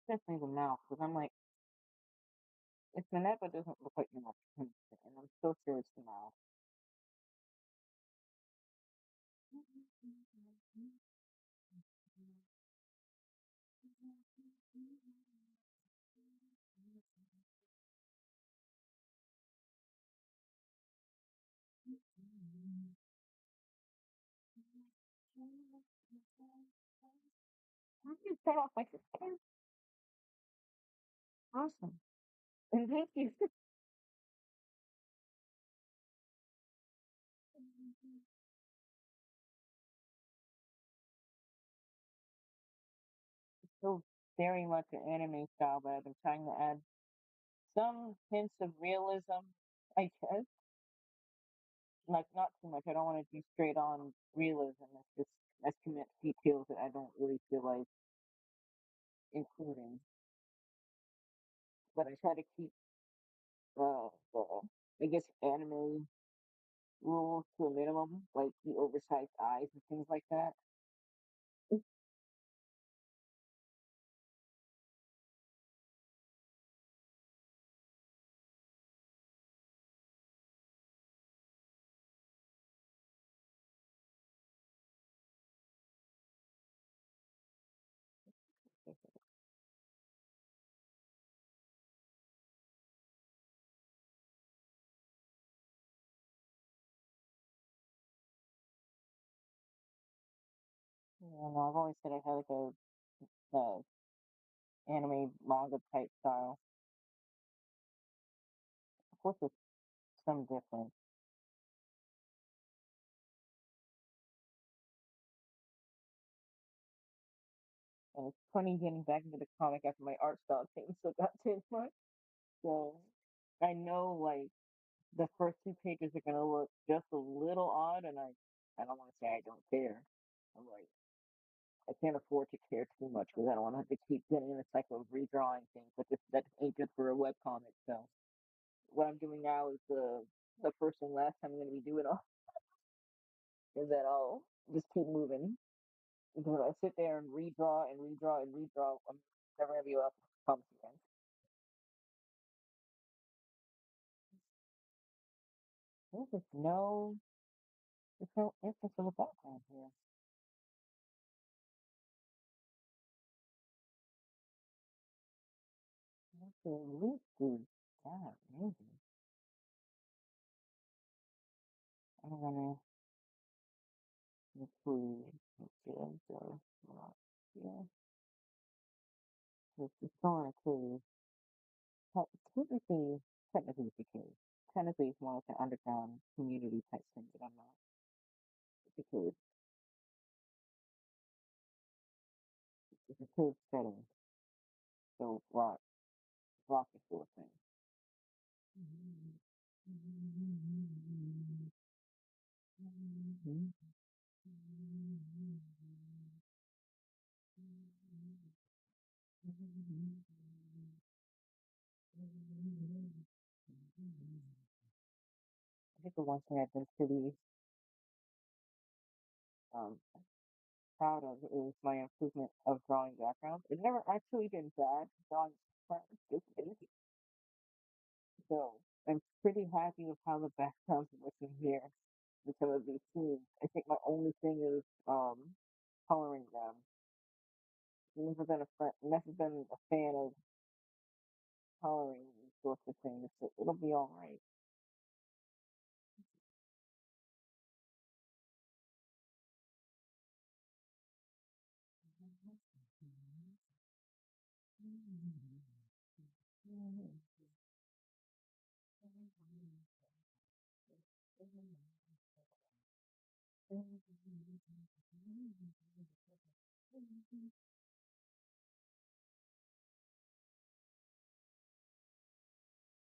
Speaker 4: Definitely the mouth, because I'm like, if the neck doesn't look like enough, and I'm so sure it's the mouth. How do you start off like this? Awesome. And thank you. Still very much an anime style, but I've been trying to add some hints of realism, I guess. Like, not too much. I don't want to do straight on realism. It's just estimate details that I don't really feel like including. But I try to keep the, I guess, anime rules to a minimum, like the oversized eyes and things like that. Yeah, no, I've always said I had like a anime manga type style. Of course, there's some difference. And it's funny getting back into the comic after my art style changed so goddamn much. So I know like the first two pages are gonna look just a little odd, and I don't want to say I don't care. I'm like I can't afford to care too much because I don't want to have to keep getting in a cycle of redrawing things, but that ain't good for a web comic. So what I'm doing now is the first and last time I'm gonna be doing all is that I'll just keep moving. Because if I sit there and redraw and redraw and redraw, I'm never gonna be able to comics again. There's no emphasis of a background here. That's at least do that, maybe. I'm gonna include okay, so yeah. It's going to include technically technically it's a cave. Technically it's more like an underground community type thing, but I'm not. It's a cave. It's a cave setting. So rock is still a thing. I think the one thing I've been pretty um proud of is my improvement of drawing backgrounds. It's never actually been bad drawing backgrounds, just basic. So I'm pretty happy with how the backgrounds are looking here. with some of these scenes. I think my only thing is coloring them. I've never been never been a fan of coloring these sorts of things, so it'll be all right.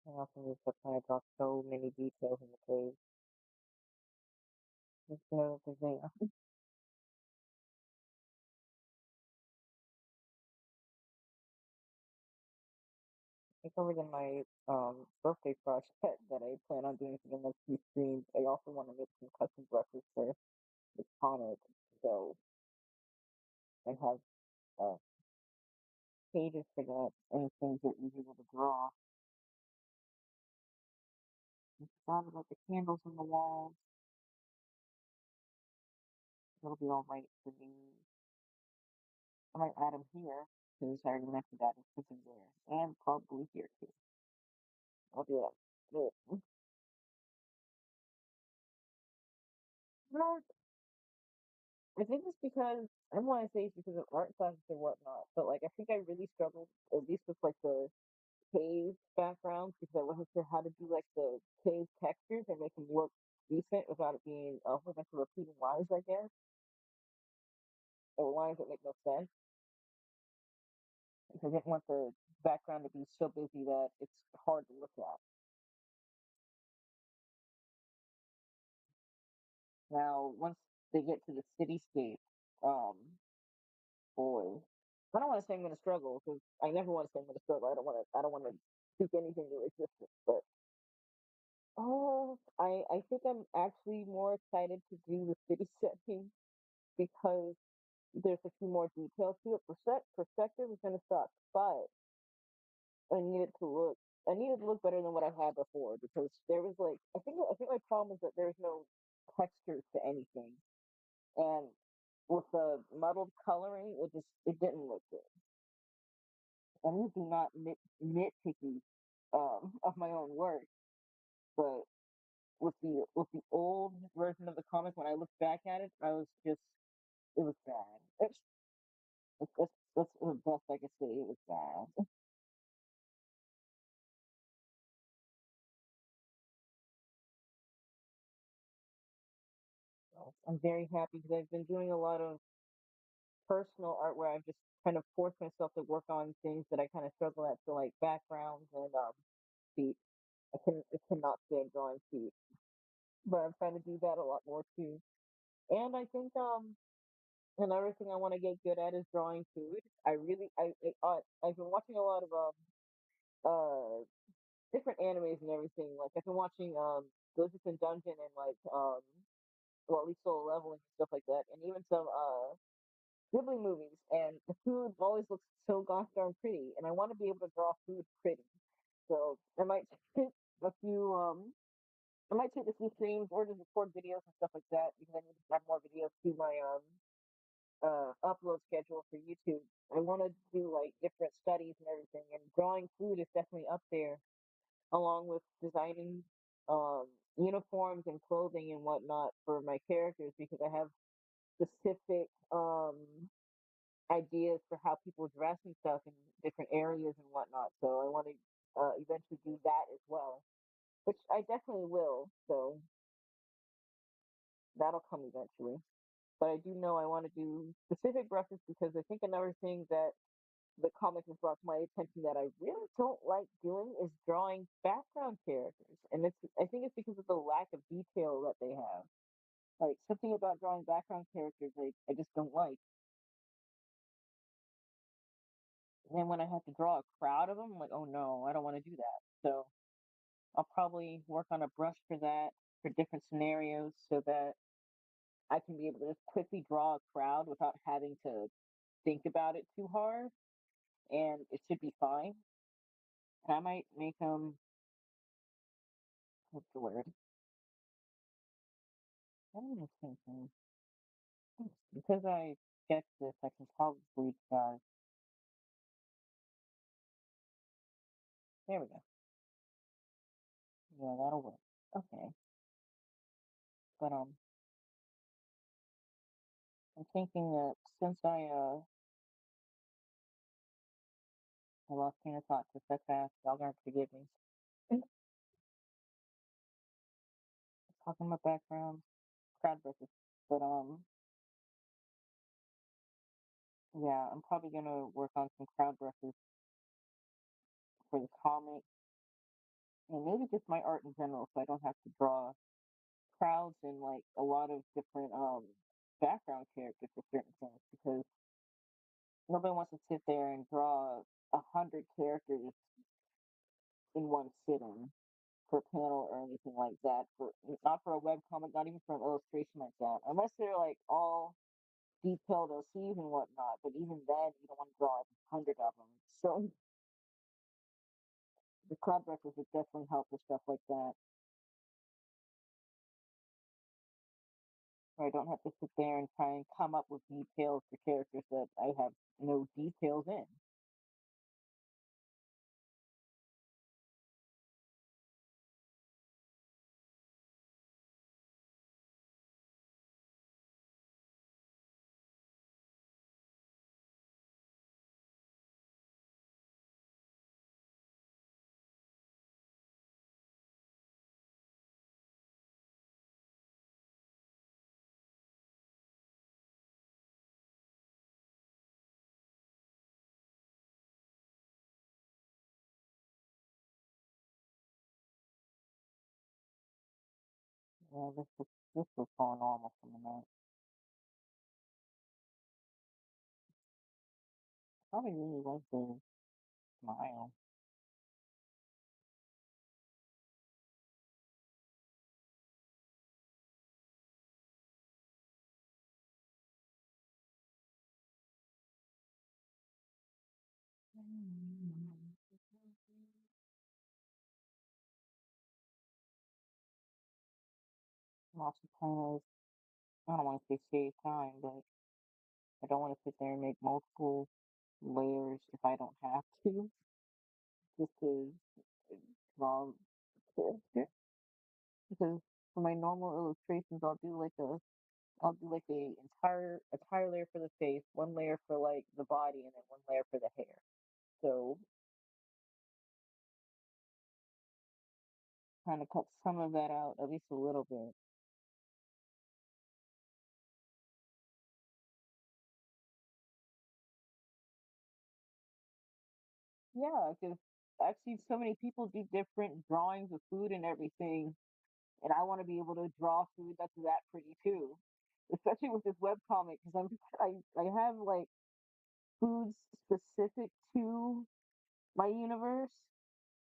Speaker 4: I often use the plan to draw so many details in the page. Just know the thing. I covered in my birthday project that I plan on doing for the next few streams. I also want to make some custom brushes for the comic, so I have uh, pages for that and things that are easier to draw. I forgot about the candles on the walls. It'll be all right for me. I might add them here because I already mentioned that it's sitting there, and probably here too. I'll do that. Good. No, I think it's because I don't want to say it's because of art classes or whatnot, but like I think I really struggled at least with like the cave backgrounds because I wasn't sure how to do like the cave textures and make them look decent without it being a whole bunch of repeating lines, I guess, or lines that make no sense. Because I didn't want the background to be so busy that it's hard to look at. Now, once they get to the cityscape, um, boy, I don't want to say I'm going to struggle because I never want to say I'm going to struggle. I don't want to. I don't want to speak anything to existence. But I think I'm actually more excited to do the city setting because there's a few more details to it. Perspective is going to suck, but I need it to look. I need it to look better than what I had before because there was like I think my problem is that there's no textures to anything, and with the muddled coloring, it didn't look good. I'm usually not nitpicky of my own work, but with the old version of the comic, when I look back at it, I was just it was bad. That's the best I could say. It was bad. So I'm very happy because I've been doing a lot of personal art where I've just kind of forced myself to work on things that I kind of struggle at, so like backgrounds and feet. I cannot stand drawing feet, but I'm trying to do that a lot more too. And I think another thing I want to get good at is drawing food. I've been watching a lot of uh different animes and everything. Like I've been watching Ghosts in Dungeon and like well at least Solo Leveling and stuff like that, and even some Ghibli movies. And the food always looks so gosh darn pretty, and I want to be able to draw food pretty. So I might take a few I might take a few streams or just record videos and stuff like that because I need to add more videos to my upload schedule for YouTube. I want to do like different studies and everything, and drawing food is definitely up there, along with designing um, uniforms and clothing and whatnot for my characters because I have specific ideas for how people dress and stuff in different areas and whatnot. So I want to eventually do that as well, which I definitely will. So that'll come eventually. But I do know I want to do specific brushes because I think another thing that the comic has brought to my attention that I really don't like doing is drawing background characters. And I think it's because of the lack of detail that they have. Like something about drawing background characters I just don't like. And then when I have to draw a crowd of them, I'm like, oh no, I don't want to do that. So I'll probably work on a brush for that for different scenarios so that I can be able to just quickly draw a crowd without having to think about it too hard, and it should be fine. And I might make them, what's the word? I was thinking, because I sketched this, I can probably start. There we go. Yeah, that'll work. Okay. But I'm thinking that since I lost train of thought just that fast, y'all gonna forgive me. Talking about backgrounds, crowd versus. But yeah, I'm probably gonna work on some crowd brushes for the comic and maybe just my art in general, so I don't have to draw crowds and like a lot of different background characters for certain things because nobody wants to sit there and draw 100 characters in one sitting for a panel or anything like that. For not for a web comic, not even for an illustration like that, unless they're like all detailed OCs and whatnot. But even then, you don't want to draw like 100 of them. So the club brushes would definitely help with stuff like that. Where I don't have to sit there and try and come up with details for characters that I have no details in. Yeah, this was going normal for a minute. Probably really like the smile. Lots of kind of, I don't want to say save time, but I don't want to sit there and make multiple layers if I don't have to, just to draw character. Because for my normal illustrations, I'll do like a entire layer for the face, one layer for like the body, and then one layer for the hair. So kind of cut some of that out, at least a little bit. Yeah, because I've seen so many people do different drawings of food and everything, and I want to be able to draw food that's that pretty too. Especially with this webcomic, because I have like foods specific to my universe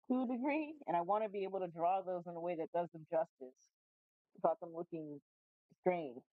Speaker 4: to a degree, and I want to be able to draw those in a way that does them justice without them looking strange.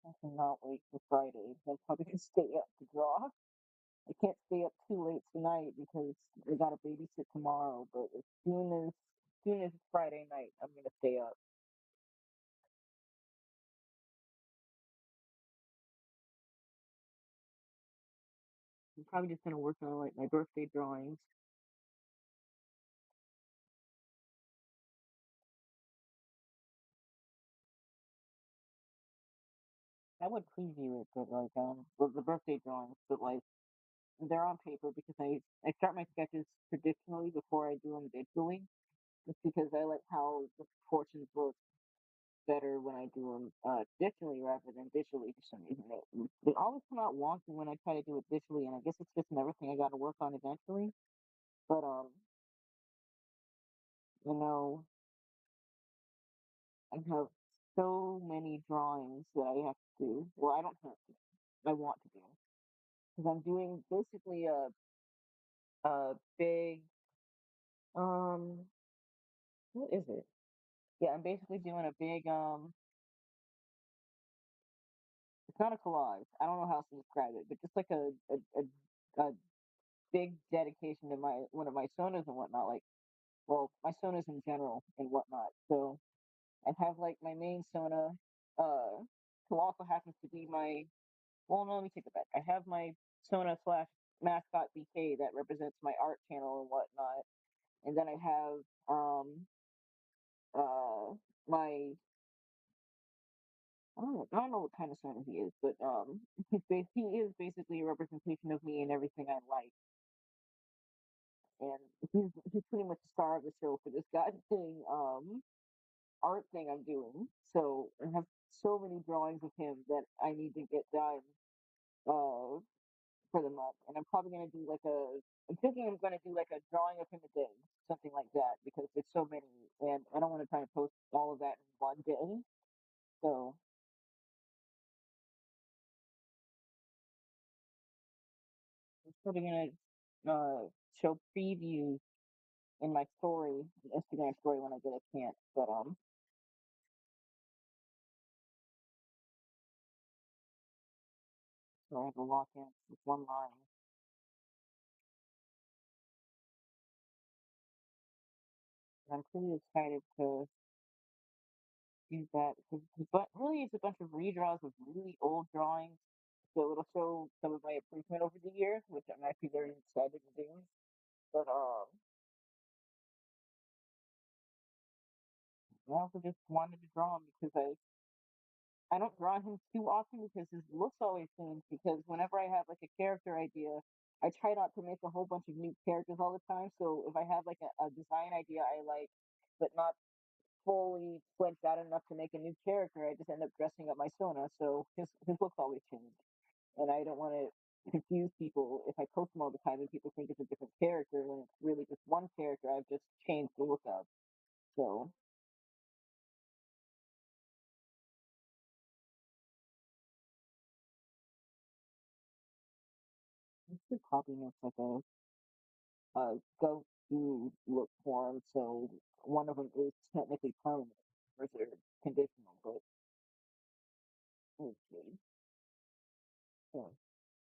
Speaker 4: I cannot wait for Friday. I'm probably gonna stay up to draw. I can't stay up too late tonight because I gotta babysit tomorrow. But as soon as it's Friday night, I'm gonna stay up. I'm probably just gonna work on like my birthday drawings. I would preview it, but like the birthday drawings, but like they're on paper because I start my sketches traditionally before I do them digitally, just because I like how the proportions look better when I do them digitally rather than visually for some reason. They always come out wonky when I try to do it visually, and I guess it's just another thing I got to work on eventually. But you know, I have so many drawings that I have to do. Well, I don't have to. I want to do because I'm doing basically a big um what is it? Yeah, I'm basically doing a big it's not a collage. I don't know how else to describe it, but just like a big dedication to my one of my sonas and whatnot, like well, my sonas in general and whatnot. So I have like my main sona, who also happens to be my well no, let me take it back. I have my sona slash mascot BK that represents my art channel and whatnot. And then I have my I don't know what kind of sona he is, but he is basically a representation of me and everything I like. And he's pretty much the star of the show for this goddamn art thing I'm doing. So I have so many drawings of him that I need to get done for the month. And I'm probably gonna do like I'm thinking I'm gonna do like a drawing of him a day, something like that, because there's so many and I don't want to try and post all of that in one day. So I'm probably gonna show previews in my story, Instagram story when I get a chance. But so I have to lock in with one line. I'm pretty excited to do that but really it's a bunch of redraws of really old drawings. So it'll show some of my improvement over the years, which I'm actually very excited to do. But I also just wanted to draw him because I don't draw him too often because his looks always change. Because whenever I have like a character idea, I try not to make a whole bunch of new characters all the time. So if I have like a design idea I like, but not fully fledged out enough to make a new character, I just end up dressing up my Sona. So his looks always change, and I don't want to confuse people if I post him all the time and people think it's a different character when it's really just one character I've just changed the look of. So I should probably make like go-to look for him. So one of them is technically permanent versus conditional, but we'll see. So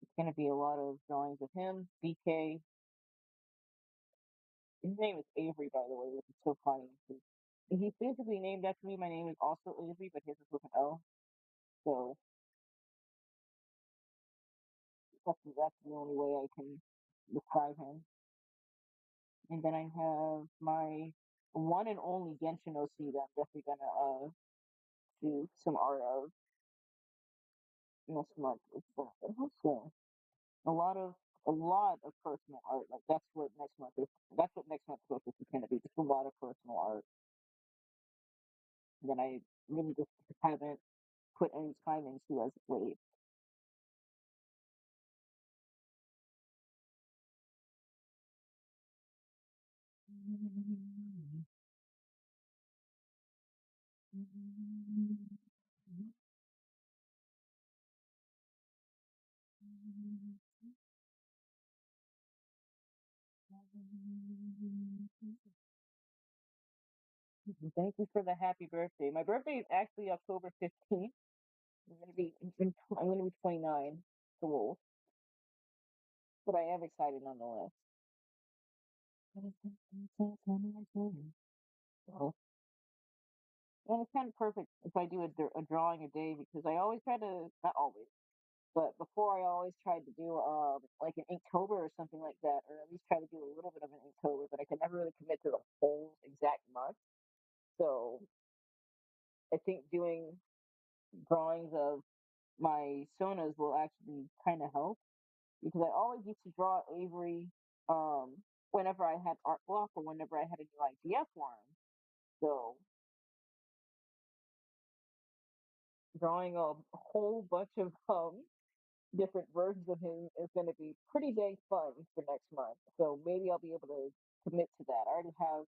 Speaker 4: it's gonna be a lot of drawings of him. BK, his name is Avery, by the way, which is so funny. He's basically named after me. My name is also Avery, but his is with an O. So that's the only way I can describe him. And then I have my one and only Genshin OC that I'm definitely gonna do some art of next month. It's also a lot of personal art. Like that's what next month is. That's what next month's focus is gonna be. Just a lot of personal art. That I really just haven't put any time into as of late. Thank you for the happy birthday. My birthday is actually October 15th. I'm gonna be 29. So old, but I am excited nonetheless. So, and it's kind of perfect if I do a drawing a day because I always try to not always, but before I always tried to do like an Inktober or something like that, or at least try to do a little bit of an Inktober, but I could never really commit to the whole exact month. So I think doing drawings of my sonas will actually kind of help because I always used to draw Avery whenever I had art block or whenever I had a new idea for him. So drawing a whole bunch of different versions of him is going to be pretty dang fun for next month. So maybe I'll be able to commit to that. I already have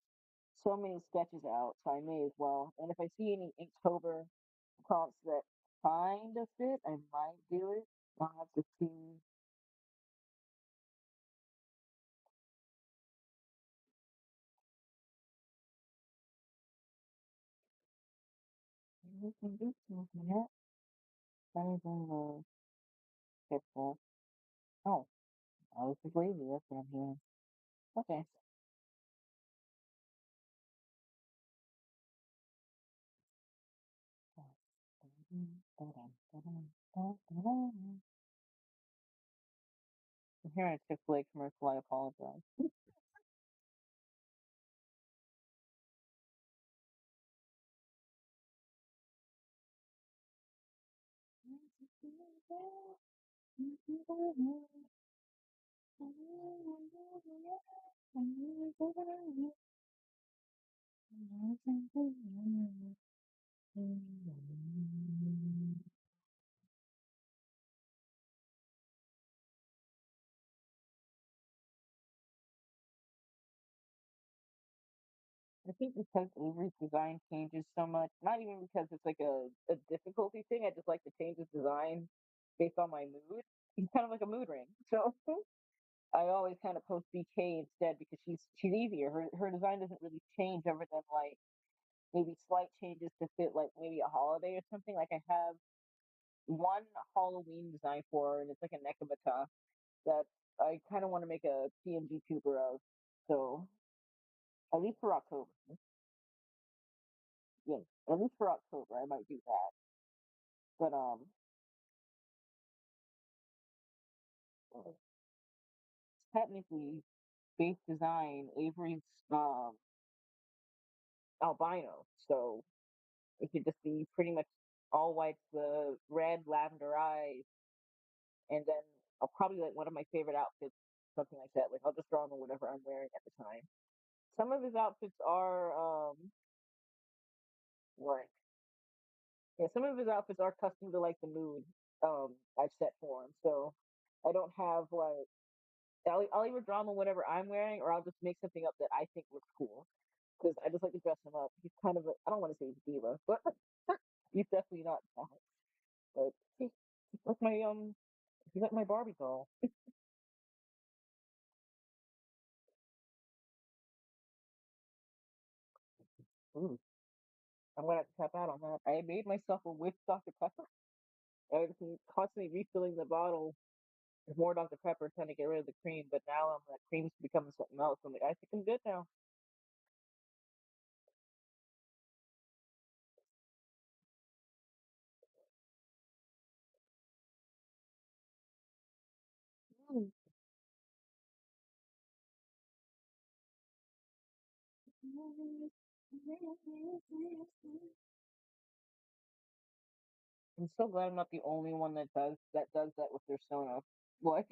Speaker 4: so many sketches out, so I may as well. And if I see any Inktober prompts that kind of fit, I might do it. I'll have to see. Oh, I was just lazy. That's what I'm hearing. Okay. I'm hearing a Chick-fil-A commercial. I apologize. I think because Avery's design changes so much, not even because it's like a difficulty thing, I just like to change his design based on my mood. He's kind of like a mood ring. So I always kind of post BK instead because she's easier. Her design doesn't really change other than like maybe slight changes to fit like maybe a holiday or something. Like I have one Halloween design for her and it's like a Nekabata that I kind of want to make a PNG tuber of. So at least for October. Yeah, at least for October, I might do that. But technically, base design Avery's um albino, so it could just be pretty much all white, the red lavender eyes, and then I'll probably like one of my favorite outfits, something like that. Like I'll just draw him in whatever I'm wearing at the time. Some of his outfits are like yeah, some of his outfits are custom to like the mood I've set for him. So I don't have like I'll either draw him in whatever I'm wearing, or I'll just make something up that I think looks cool. Because I just like to dress him up. He's kind of I don't want to say he's a diva, but he's definitely not that. But he's like he's like my Barbie doll. Ooh, I'm gonna have to tap out on that. I made myself a whipped Dr. Pepper. I've been constantly refilling the bottle with more Dr. Pepper, trying to get rid of the cream. But now that cream's becoming something else. I'm like, I think I'm good now. Mm. I'm so glad I'm not the only one that with their Sono. Like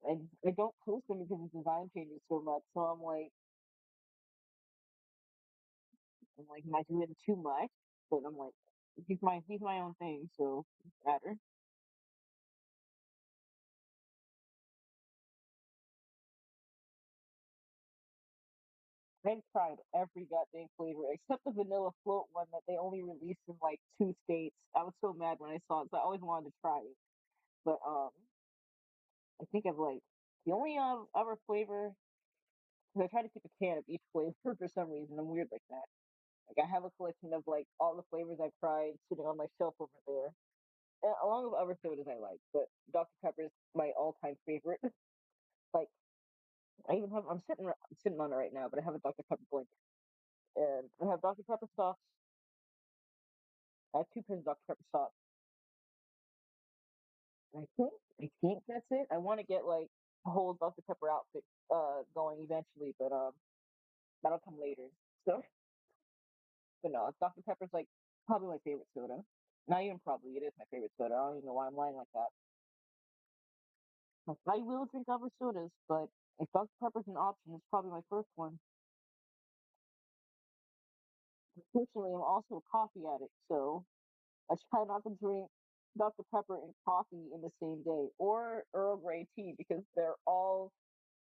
Speaker 4: I don't post them because the design changes so much. So I'm like, am I doing too much? But I'm like, he's my own thing, so it doesn't matter. I've tried every goddamn flavor except the vanilla float one that they only released in like 2 states. I was so mad when I saw it, so I always wanted to try it. But I think I've like the only other flavor because I try to keep a can of each flavor for some reason. I'm weird like that. Like I have a collection of like all the flavors I've tried sitting on my shelf over there, along with other sodas I like. But Dr Pepper is my all-time favorite. Like I even have I'm sitting on it right now, but I have a Dr Pepper blink, and I have Dr Pepper socks. I have 2 pairs of Dr Pepper socks. I think that's it. I want to get like a whole Dr Pepper outfit going eventually, but that'll come later. So, but no, Dr Pepper's like probably my favorite soda. Not even probably, it is my favorite soda. I don't even know why I'm lying like that. Like, I will drink other sodas, but if Dr. Pepper's an option, it's probably my first one. Unfortunately, I'm also a coffee addict, so I try not to drink Dr. Pepper and coffee in the same day, or Earl Grey tea, because they're all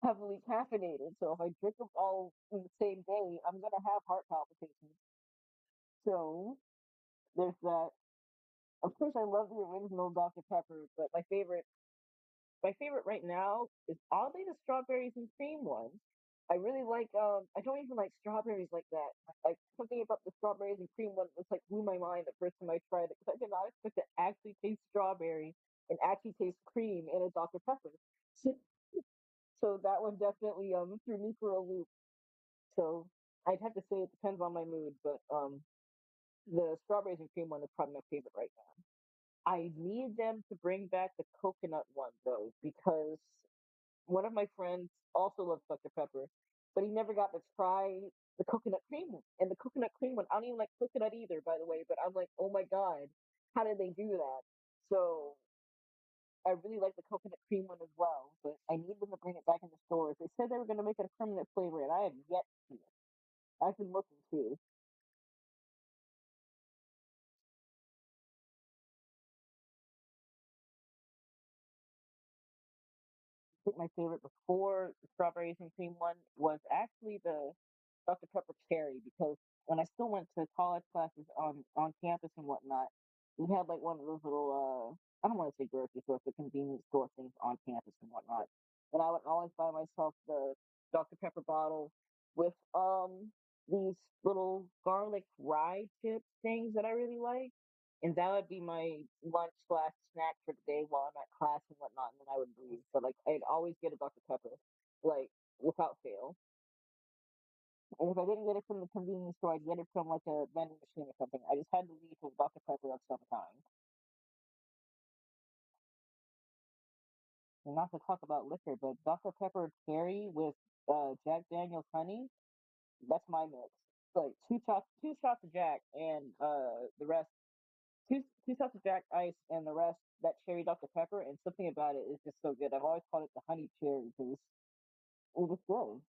Speaker 4: heavily caffeinated. So if I drink them all in the same day, I'm gonna have heart palpitations. So there's that. Of course, I love the original Dr. Pepper, but my favorite right now is oddly the strawberries and cream one. I really like I don't even like strawberries like that. Like something about the strawberries and cream one was like blew my mind the first time I tried it because I did not expect to actually taste strawberry and actually taste cream in a Dr. Pepper. So, so that one definitely threw me for a loop. So I'd have to say it depends on my mood, but the strawberries and cream one is probably my favorite right now. I need them to bring back the coconut one though, because one of my friends also loves Dr. Pepper, but he never got to try the coconut cream one. And the coconut cream one, I don't even like coconut either, by the way, but I'm like, oh my God, how did they do that? So I really like the coconut cream one as well, but I need them to bring it back in the stores. They said they were going to make it a permanent flavor, and I have yet to see it. I've been looking too. I think my favorite before the strawberries and cream one was actually the Dr. Pepper cherry because when I still went to college classes on campus and whatnot, we had like one of those little I don't want to say grocery stores, but convenience store things on campus and whatnot. And I would always buy myself the Dr. Pepper bottle with these little garlic rye chip things that I really like. And that would be my lunch slash snack for the day while I'm at class and whatnot, and then I would leave. But like I'd always get a Dr. Pepper, like without fail. And if I didn't get it from the convenience store, I'd get it from like a vending machine or something. I just had to leave with Dr. Pepper of some kind. And not to talk about liquor, but Dr. Pepper cherry with Jack Daniel's honey, that's my mix. Like two shots of Jack and the rest two shots of Jack Ice and the rest that cherry Dr. Pepper, and something about it is just so good. I've always called it the honey cherry because it was good.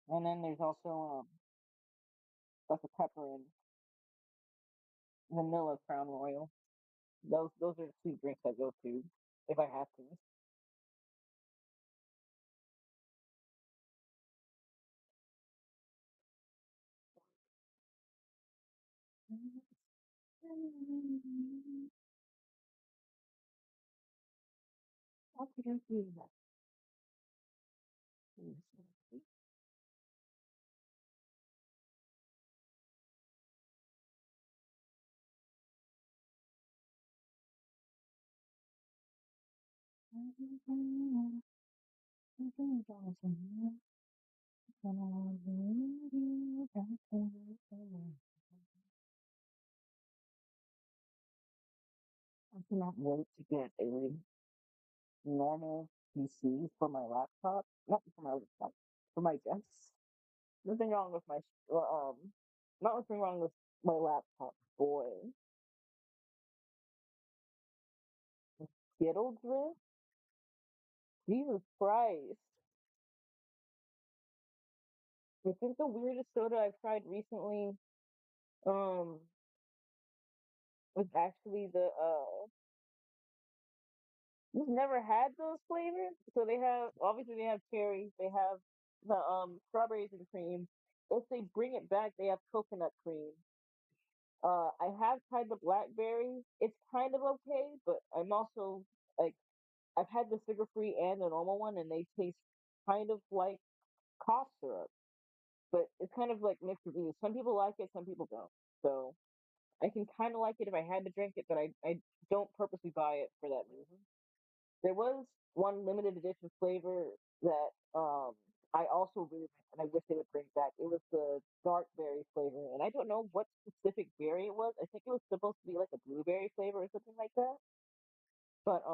Speaker 4: And then there's also Dr. Pepper and vanilla Crown Royal. Those are the two drinks I go to if I have to. I cannot wait to get a normal PC for my laptop. Not for my laptop, for my desk. Nothing wrong with my nothing wrong with my laptop. Boy, Skittle drip. Jesus Christ! I think the weirdest soda I've tried recently um was actually the we've never had those flavors. So they have obviously they have cherry, they have the strawberries and cream. If they bring it back, they have coconut cream. I have tried the blackberry. It's kind of okay, but I'm also like I've had the sugar free and the normal one, and they taste kind of like cough syrup. But it's kind of like mixed reviews. Some people like it, some people don't. So I can kind of like it if I had to drink it, but I don't purposely buy it for that reason. There was one limited edition flavor that I also really liked, and I wish they would bring back. It was the dark berry flavor, and I don't know what specific berry it was. I think it was supposed to be like a blueberry flavor or something like that. But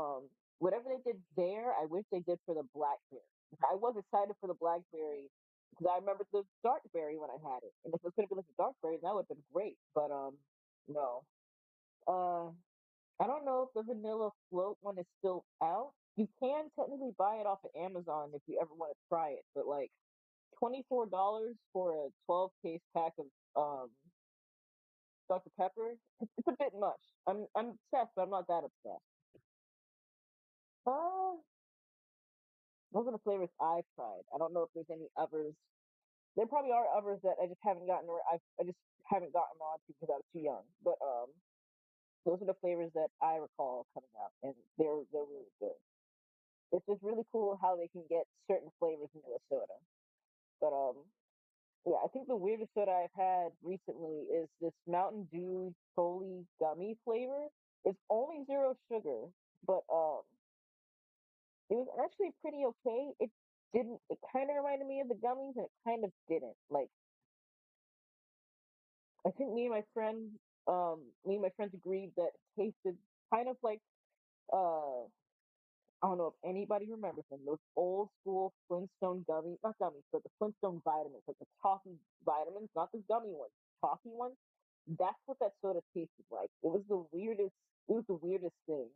Speaker 4: whatever they did there, I wish they did for the blackberry. I was excited for the blackberry because I remember the dark berry when I had it, and if it was gonna be like a dark berry, that would have been great. But no. Uh, I don't know if the vanilla float one is still out. You can technically buy it off of Amazon if you ever want to try it, but like $24 for a 12 case pack of Dr. Pepper, it's a bit much. I'm obsessed, but I'm not that obsessed. Uh, those are the flavors I've tried. I don't know if there's any others. There probably are others that I just haven't gotten. I just haven't gotten on to because I was too young. But those are the flavors that I recall coming out, and they're really good. It's just really cool how they can get certain flavors into a soda. But yeah, I think the weirdest soda I've had recently is this Mountain Dew Trolli gummy flavor. It's only zero sugar, but it was actually pretty okay. It didn't. It kind of reminded me of the gummies, and it kind of didn't. Like I think me and my friends agreed that it tasted kind of like uh I don't know if anybody remembers them. Those old school Flintstone gummies, not gummies, but the Flintstone vitamins, like the toffee vitamins, not the gummy ones, toffee ones. That's what that soda tasted like. It was the weirdest. It was the weirdest thing.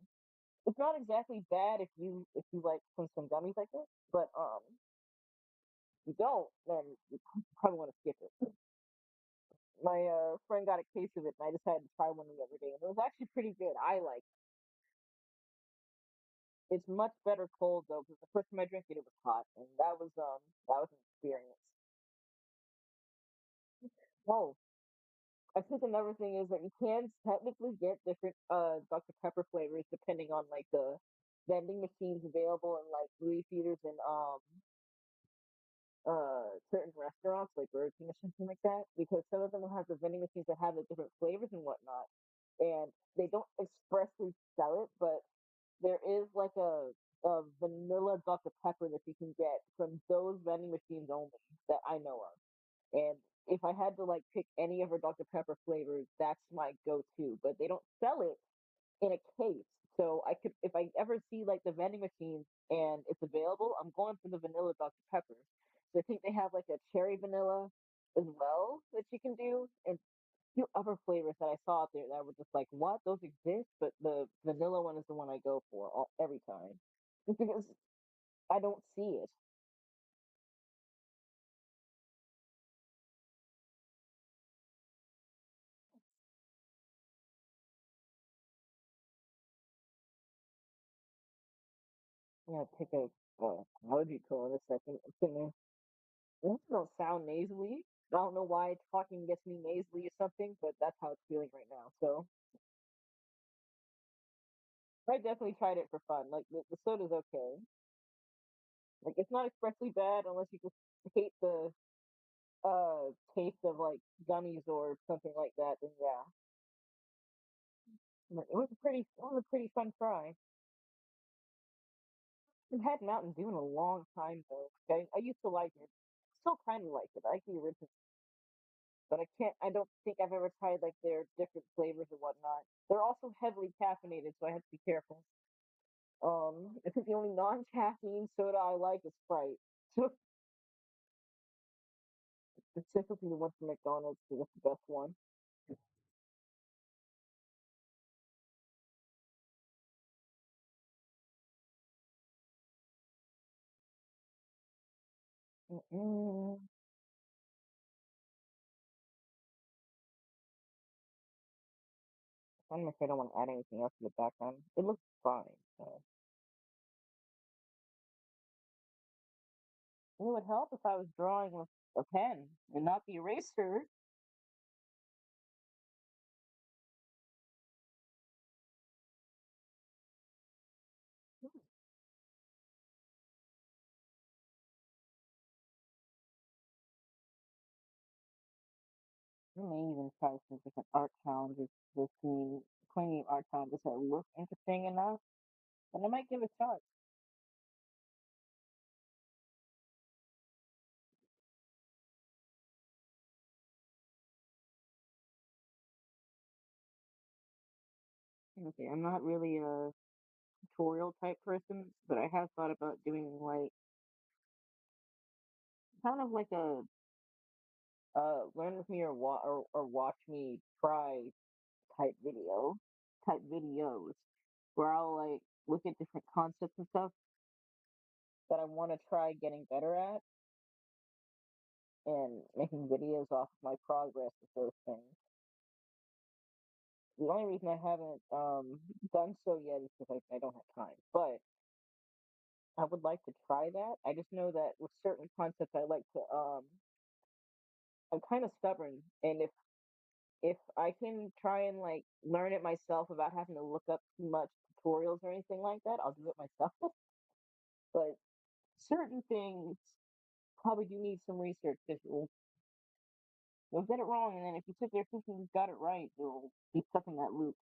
Speaker 4: It's not exactly bad if you like Flintstone gummies like this, but if you don't, then you probably want to skip it. My friend got a case of it, and I decided to try one the other day, and it was actually pretty good. I like it. It's much better cold though, because the first time I drank it, it was hot, and that was an experience. Oh, I think another thing is that you can technically get different Dr. Pepper flavors depending on like the vending machines available in like movie theaters and certain restaurants like Burger King or something like that, because some of them will have the vending machines that have the different flavors and whatnot, and they don't expressly sell it, but there is like a vanilla Dr. Pepper that you can get from those vending machines only that I know of. And if I had to like pick any of her Dr. Pepper flavors, that's my go-to. But they don't sell it in a case. So I could, if I ever see like the vending machines and it's available, I'm going for the vanilla Dr. Pepper. So I think they have like a cherry vanilla as well that you can do, and few other flavors that I saw out there that were just like, what? Those exist? But the vanilla one is the one I go for every time. Just because I don't see it. I'm gonna take a allergy pill in a second. I'm gonna, this don't sound nasally. I don't know why talking gets me nasally or something, but that's how it's feeling right now. So I definitely tried it for fun. Like the soda's okay. Like it's not expressly bad unless you just hate the taste of like gummies or something like that. Then yeah, but it was a pretty fun try. I've had Mountain Dew in a long time though. I used to like it. Still kind of like it. I like the original, but I don't think I've ever tried like their different flavors or whatnot. They're also heavily caffeinated, so I have to be careful. I think the only non-caffeine soda I like is Sprite. So specifically the one from McDonald's is the best one. Mm-mm. I'm gonna say I don't want to add anything else to the background. It looks fine. So. It would help if I was drawing with a pen and not the eraser. We may even try some different art challenges with the plenty of art challenges that look interesting enough, and I might give it a shot. Okay, I'm not really a tutorial type person, but I have thought about doing like kind of like a learn with me or watch me try type videos where I'll like look at different concepts and stuff that I want to try getting better at and making videos off of my progress with those things. The only reason I haven't done so yet is because I don't have time. But I would like to try that. I just know that with certain concepts, I like to I'm kind of stubborn, and if I can try and like learn it myself without having to look up too much tutorials or anything like that, I'll do it myself. But certain things probably do need some research because you'll get it wrong, and then if you sit there thinking you've got it right, you'll be stuck in that loop.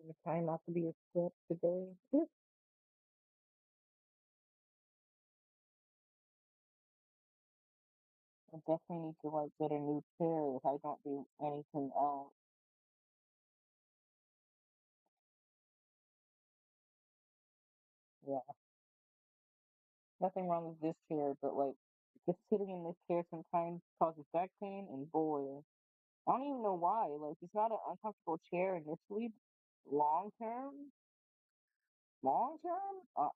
Speaker 4: I'm trying not to be a slut today. I definitely need to like get a new chair if I don't do anything else. Yeah, nothing wrong with this chair, but like just sitting in this chair sometimes causes back pain, and boy, I don't even know why. Like it's not an uncomfortable chair initially. Long term, long term,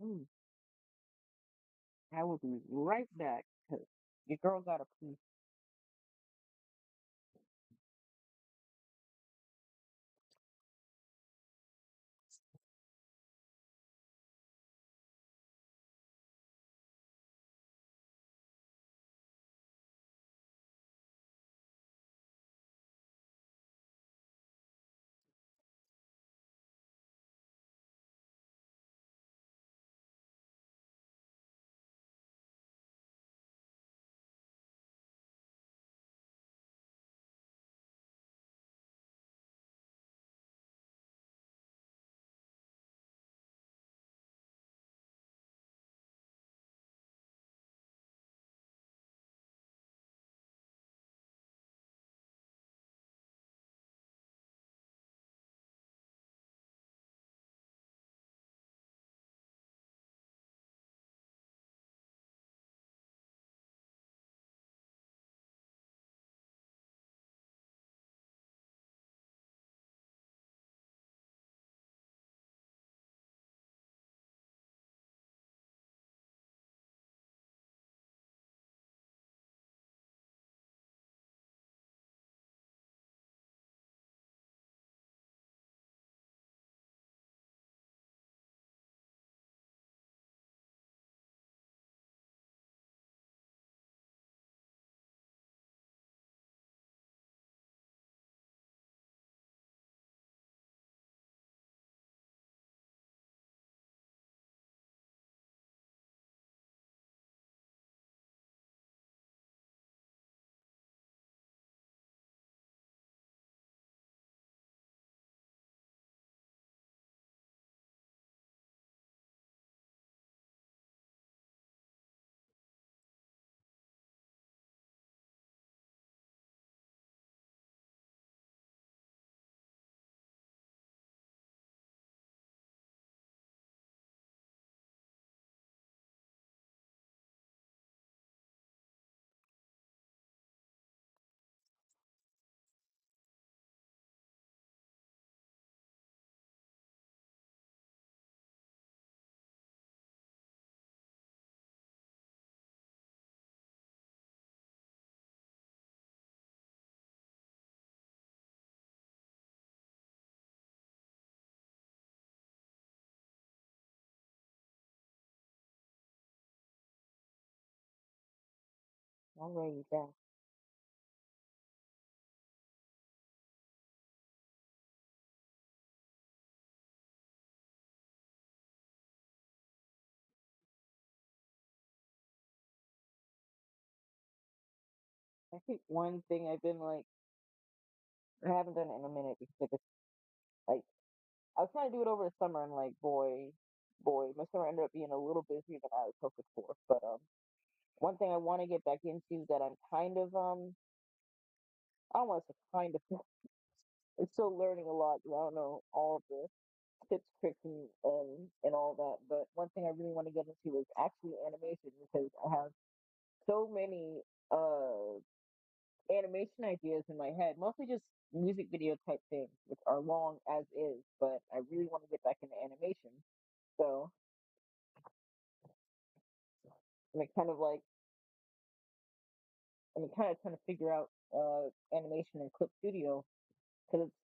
Speaker 4: Mm, I will be right back because your girl got a pee. Alrighty, back. I think one thing I've been like, I haven't done it in a minute because like I was trying to do it over the summer and like my summer ended up being a little busier than I was hoping for. But one thing I want to get back into that I'm kind of I don't want to say kind of I'm still learning a lot. 'Cause I don't know all of the tips, tricks, and all that. But one thing I really want to get into is actually animation because I have so many uh animation ideas in my head, mostly just music video type things, which are long as is. But I really want to get back into animation, so I'm kind of like I'm kind of trying to figure out animation and Clip Studio because it's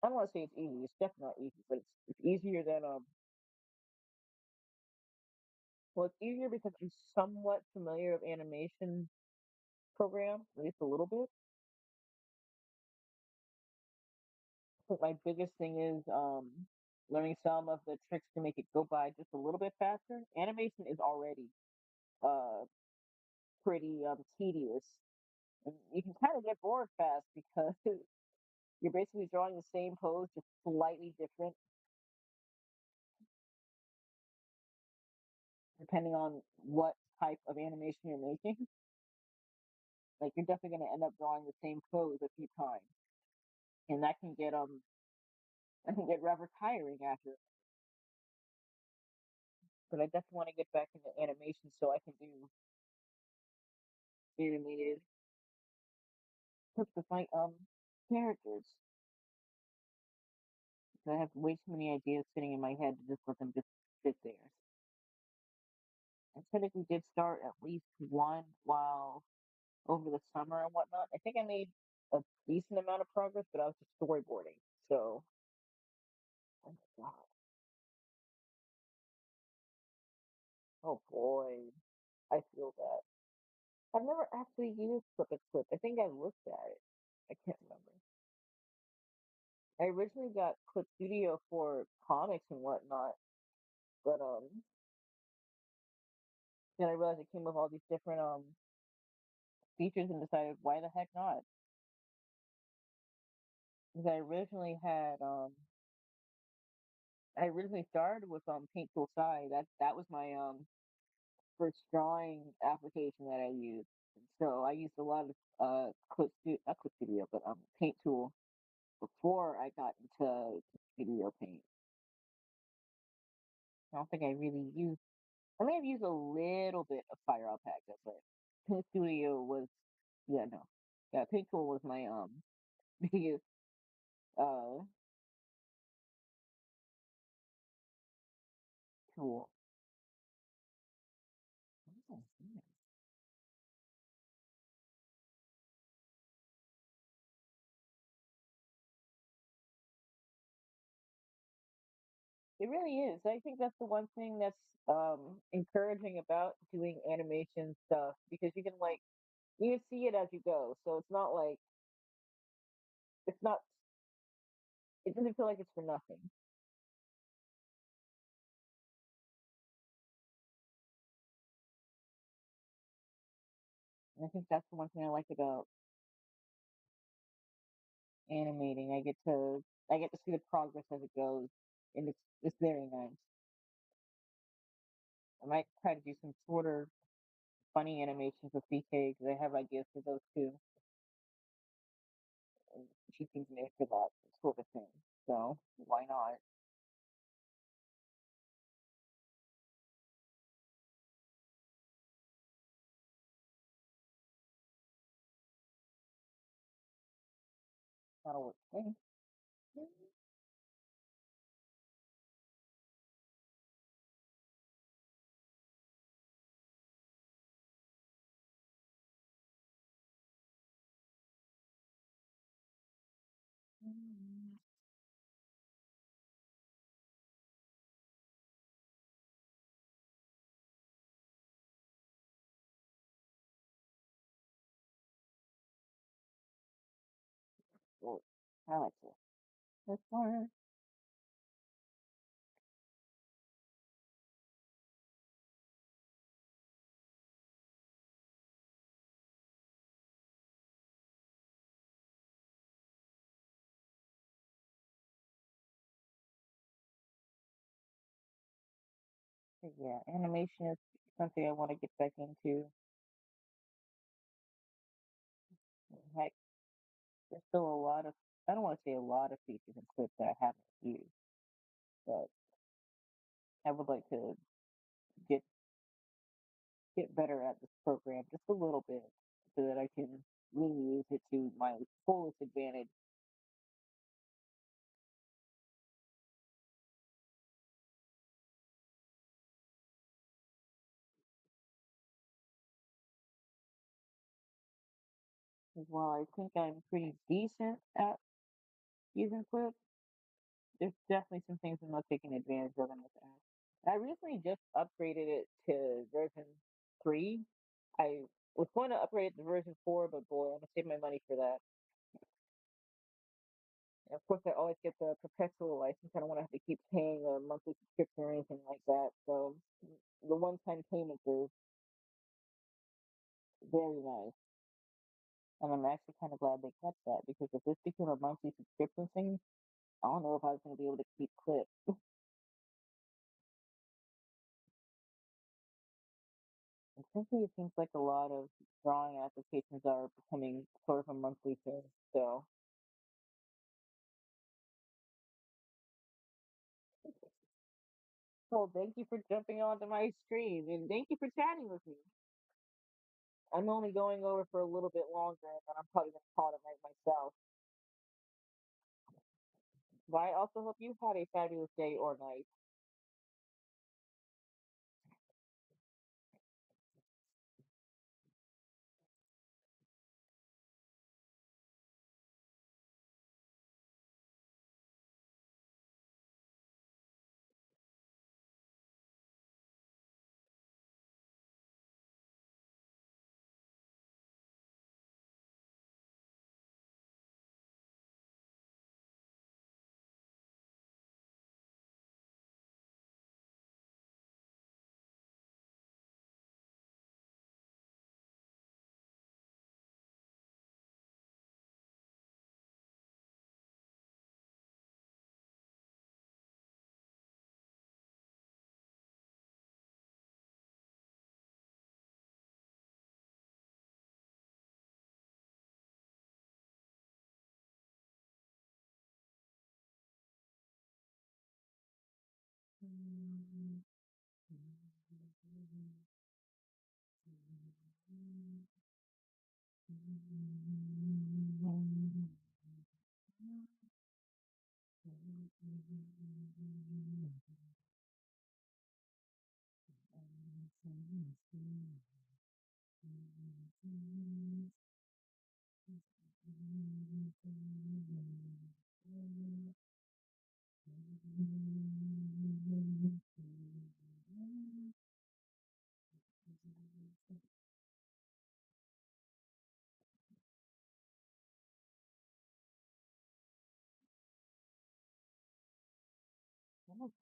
Speaker 4: I don't want to say it's easy. It's definitely not easy, but it's easier than well, it's easier because I'm somewhat familiar with animation programs, at least a little bit. But my biggest thing is learning some of the tricks to make it go by just a little bit faster. Animation is already uh pretty tedious. And you can kind of get bored fast because you're basically drawing the same pose, just slightly different, depending on what type of animation you're making. Like you're definitely going to end up drawing the same pose a few times, and that can get rather tiring after. But I definitely want to get back into animation so I can do animated clips with my characters. So I have way too many ideas sitting in my head to just let them just sit there. I technically did start at least one while over the summer and whatnot. I think I made a decent amount of progress, but I was just storyboarding. So, oh my god, oh boy, I feel that. I've never actually used Flip and Clip. I think I looked at it. I can't remember. I originally got Clip Studio for comics and whatnot, but then I realized it came with all these different features and decided why the heck not? Because I originally started with Paint Tool Sci. That was my first drawing application that I used. So I used a lot of not Clip Studio, but Paint Tool before I got into Studio Paint. I don't think I really used. I may have used a little bit of Fire Alpaca, but Paint Studio was yeah no yeah Paint Tool was my biggest uh tool. Oh, man. It really is. I think that's the one thing that's encouraging about doing animation stuff because you can like you can see it as you go. So it's not like it's not it doesn't feel like it's for nothing. And I think that's the one thing I like about animating. I get to see the progress as it goes, and it's very nice. I might try to do some shorter, funny animations with BK because I have ideas for those too. And she seems made for that sort of thing. So why not? That'll work. Okay. Well, I like this. This one. But yeah, animation is something I want to get back into. Like, there's still a lot of, I don't want to say a lot of features and clips that I haven't used, but I would like to get get better at this program just a little bit so that I can really use it to my fullest advantage. Because while I think I'm pretty decent at using clips, there's definitely some things I'm not taking advantage of in this app. I recently just upgraded it to version 3. I was going to upgrade it to version 4, but boy, I'm gonna save my money for that. And of course, I always get the perpetual license. I don't want to have to keep paying a monthly subscription or anything like that. So the one-time payments are very nice. And I'm actually kind of glad they kept that because if this became a monthly subscription thing, I don't know if I was going to be able to keep clips. Essentially, it seems like a lot of drawing applications are becoming sort of a monthly thing. So, well, thank you for jumping onto my stream and thank you for chatting with me. I'm only going over for a little bit longer and then I'm probably going to call it night myself. But I also hope you had a fabulous day or night.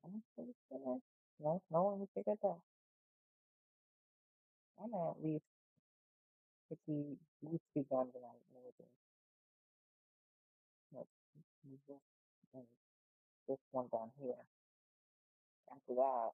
Speaker 4: I'm still there. No, no one will figure that. I'm at least pretty used to gone tonight, maybe. But you just and this one down here. After that,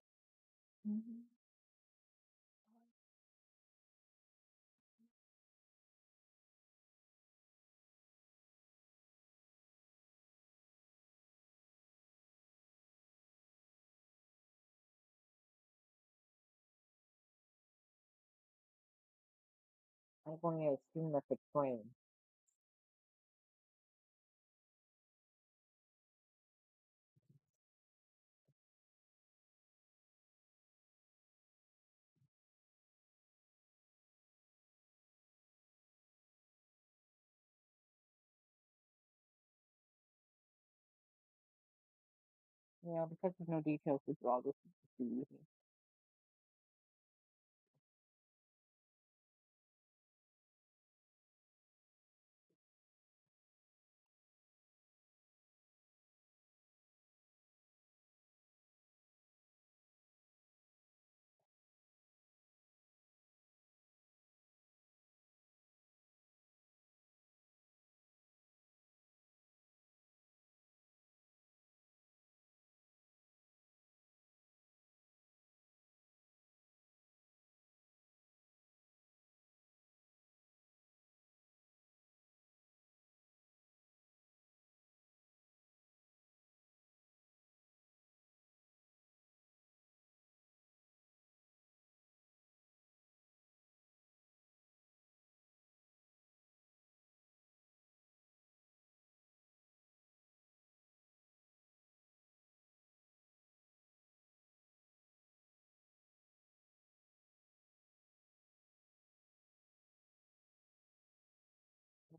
Speaker 4: I'm going to assume that's a train. Yeah, because there's no details to draw, this is too easy.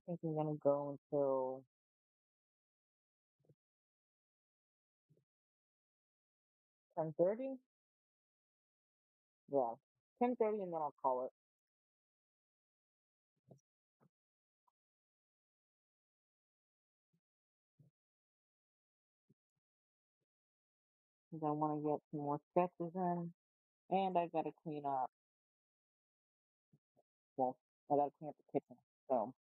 Speaker 4: think we're gonna go until 10:30. Yeah, 10:30, and then I'll call it. 'Cause I want to get some more sketches in, and I gotta clean up. Well, I gotta clean up the kitchen. So,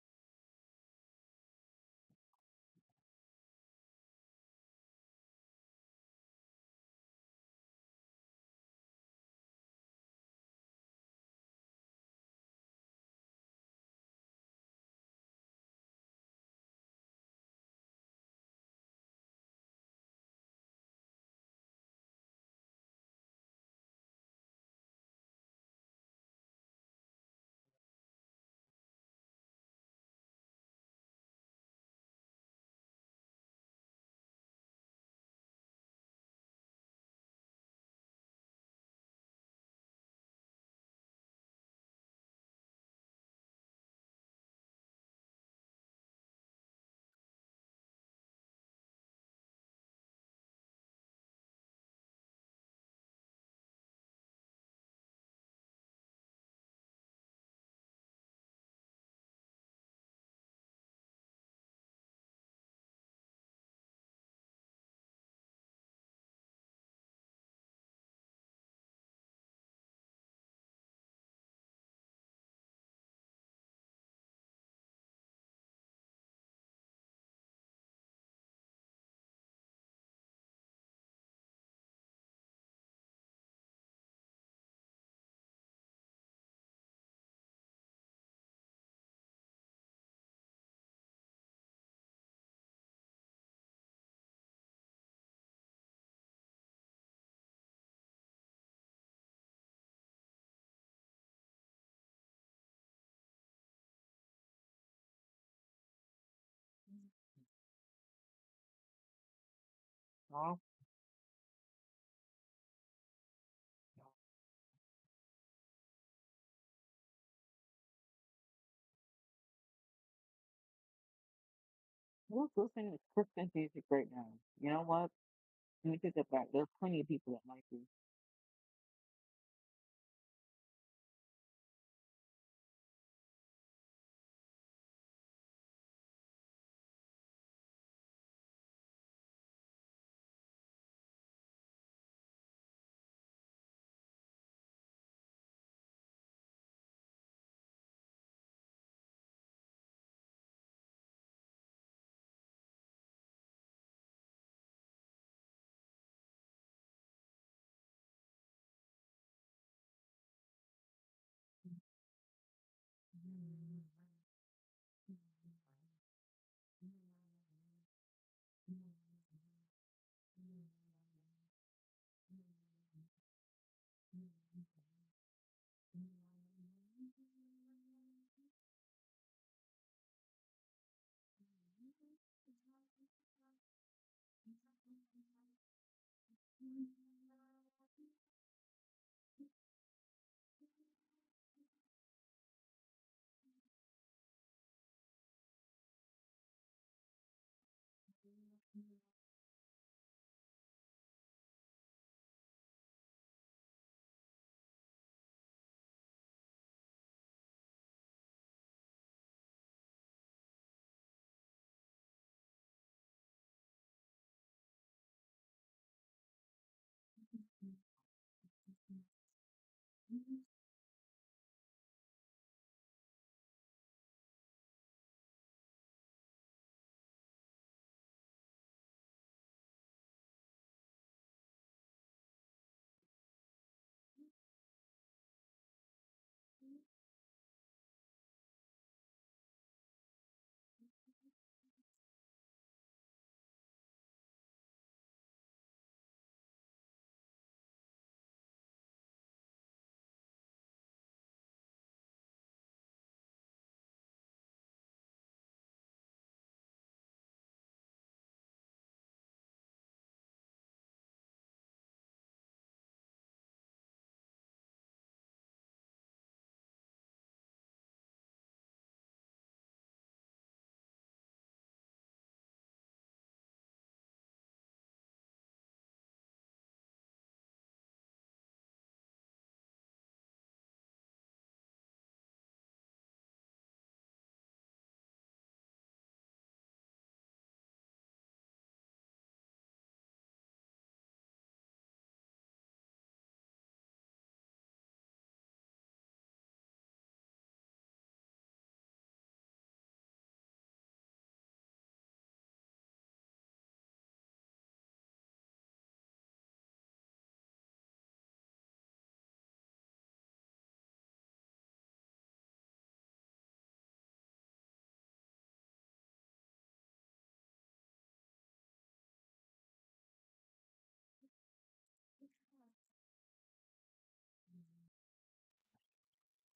Speaker 4: oh, who's listening to Christian music right now? You know what? Let me take that back. There's plenty of people that might be.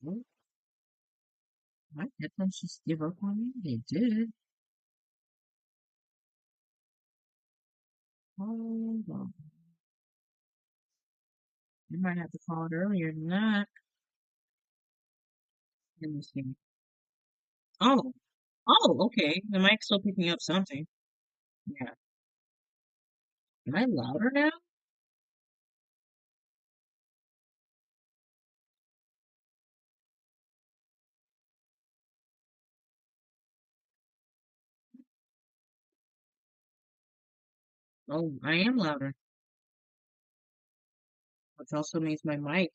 Speaker 4: Oh, my headphones just give up on me? They did. Hold on. You might have to call it earlier than that. Let me see. Oh, oh, okay. The mic's still picking up something. Yeah. Am I louder now? Oh, I am louder. Which also means my mic,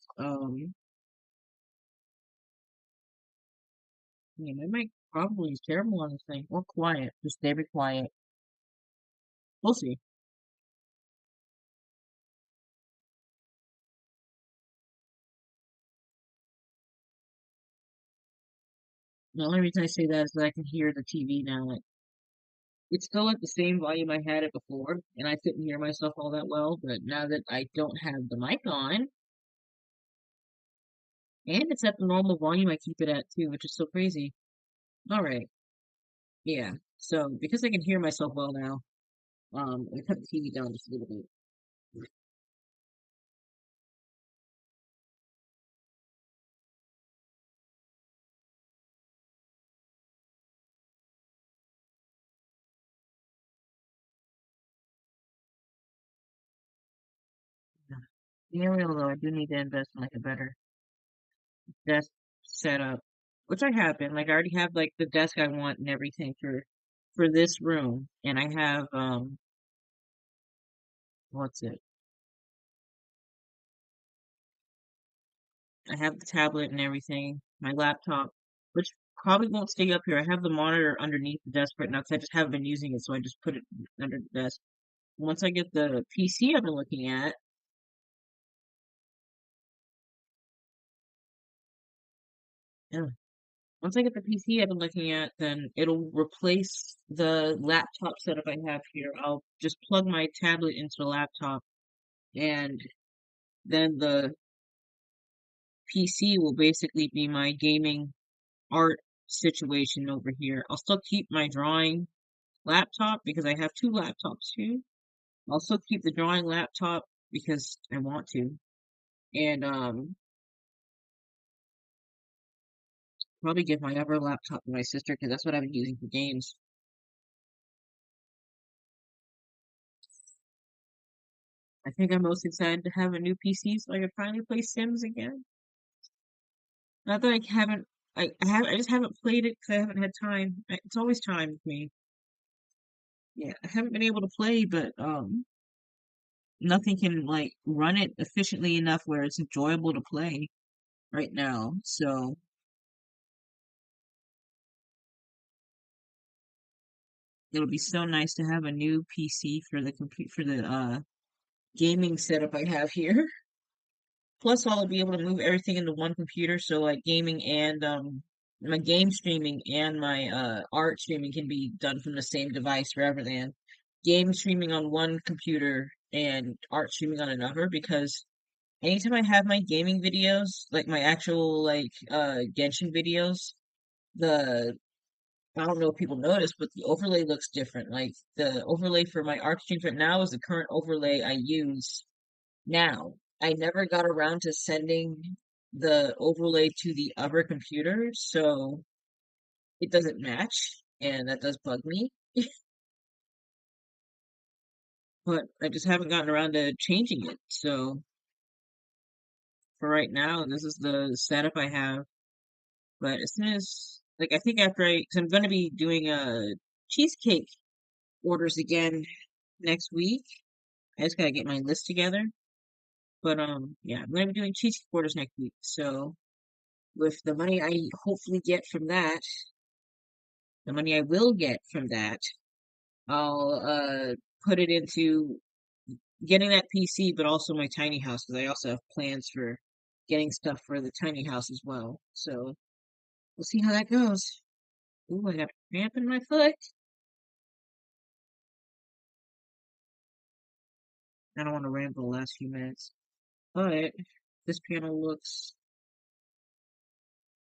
Speaker 4: yeah, my mic probably is terrible on this thing. Or quiet. Just very quiet. We'll see. The only reason I say that is that I can hear the TV now. Like, it's still at the same volume I had it before, and I couldn't hear myself all that well, but now that I don't have the mic on, and it's at the normal volume I keep it at too, which is so crazy. Alright, yeah. So, because I can hear myself well now, I cut the TV down just a little bit. Yeah, real though, I do need to invest in like a better desk setup, which I have been. Like, I already have like the desk I want and everything for this room, and I have what's it? I have the tablet and everything, my laptop, which probably won't stay up here. I have the monitor underneath the desk right now because I just haven't been using it, so I just put it under the desk. Once I get the PC I've been looking at, yeah, once I get the PC I've been looking at, then it'll replace the laptop setup I have here. I'll just plug my tablet into the laptop, and then the PC will basically be my gaming art situation over here. I'll still keep my drawing laptop because I have two laptops too. I'll still keep the drawing laptop because I want to. And probably give my other laptop to my sister because that's what I've been using for games. I think I'm most excited to have a new PC so I can finally play Sims again. Not that I haven't, I just haven't played it because I haven't had time. It's always time with me. Yeah, I haven't been able to play, but nothing can like run it efficiently enough where it's enjoyable to play right now. So it'll be so nice to have a new PC for the gaming setup I have here. Plus, I'll be able to move everything into one computer, so like gaming and my game streaming and my art streaming can be done from the same device rather than game streaming on one computer and art streaming on another. Because anytime I have my gaming videos, like my actual like Genshin videos, the I don't know if people notice, but the overlay looks different. Like the overlay for my art streams right now is the current overlay I use now. I never got around to sending the overlay to the other computer, so it doesn't match, and that does bug me. But I just haven't gotten around to changing it. So for right now, this is the setup I have. But as soon as, like, I think after because I'm going to be doing cheesecake orders again next week. I just gotta get my list together. But yeah, I'm gonna be doing cheesecake orders next week. So with the money I hopefully get from that, the money I will get from that, I'll put it into getting that PC, but also my tiny house because I also have plans for getting stuff for the tiny house as well. So we'll see how that goes. Ooh, I got a cramp in my foot. I don't want to ramble the last few minutes, but this panel looks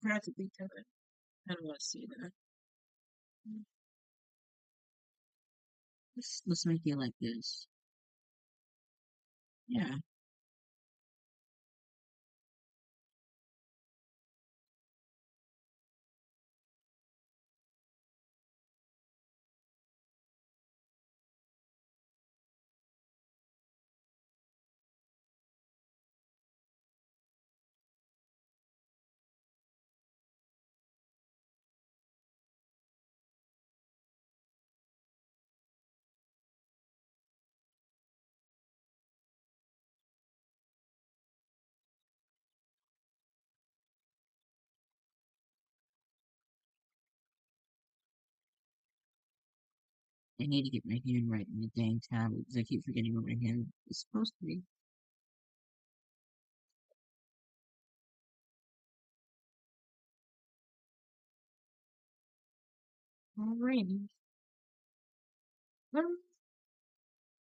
Speaker 8: practically done. I don't want to see that. Let's make it like this. Yeah. I need to get my hand right in the dang tablet because I keep forgetting where my hand is supposed to be. Alrighty.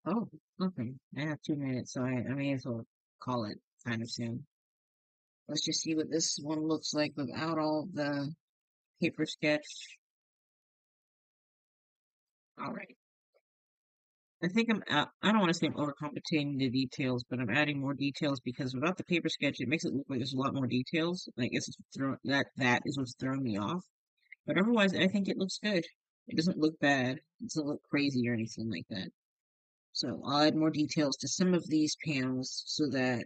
Speaker 8: Oh, okay. I have 2 minutes, so I may as well call it kind of soon. Let's just see what this one looks like without all the paper sketch. Alright. I think I don't want to say I'm overcomplicating the details, but I'm adding more details because without the paper sketch, it makes it look like there's a lot more details. I guess that is what's throwing me off. But otherwise, I think it looks good. It doesn't look bad. It doesn't look crazy or anything like that. So I'll add more details to some of these panels so that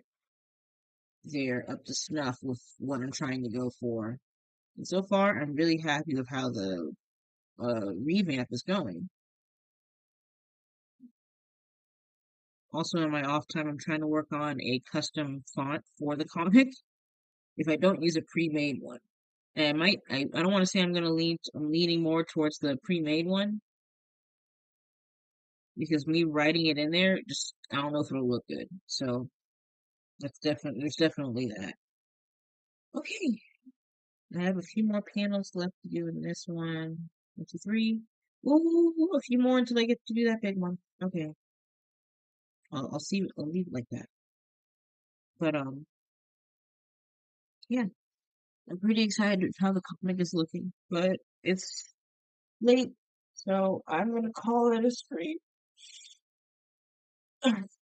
Speaker 8: they're up to snuff with what I'm trying to go for. And so far, I'm really happy with how the revamp is going. Also, in my off time, I'm trying to work on a custom font for the comic if I don't use a pre-made one. And I don't want to say I'm leaning more towards the pre-made one because me writing it in there, just, I don't know if it'll look good. So, there's definitely that. Okay. I have a few more panels left to do in this one. 1, 2, 3. Ooh, a few more until I get to do that big one. Okay. I'll leave it like that. But, yeah. I'm pretty excited with how the comic is looking, but it's late, so I'm gonna call it a stream.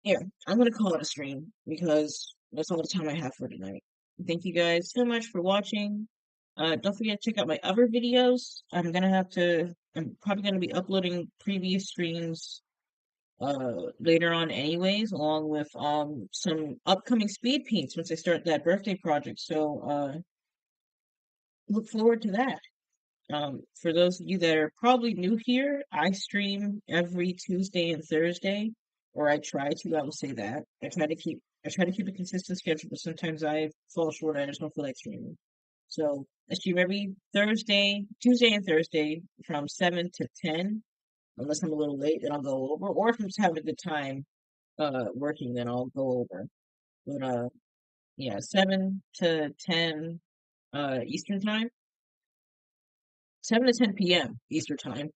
Speaker 8: Yeah, I'm gonna call it a stream because that's all the time I have for tonight. Thank you guys so much for watching. Don't forget to check out my other videos. I'm probably gonna be uploading previous streams later on anyways, along with some upcoming speed paints once I start that birthday project. So look forward to that. For those of you that are probably new here, I stream every Tuesday and Thursday, or I try to. I will say that I try to keep a consistent schedule, but sometimes I fall short. I just don't feel like streaming. So I stream every Tuesday and Thursday from 7 to 10. Unless I'm a little late, then I'll go over. Or if I'm just having a good time working, then I'll go over. But yeah, 7 to 10 Eastern time. 7 to 10 p.m. Eastern time.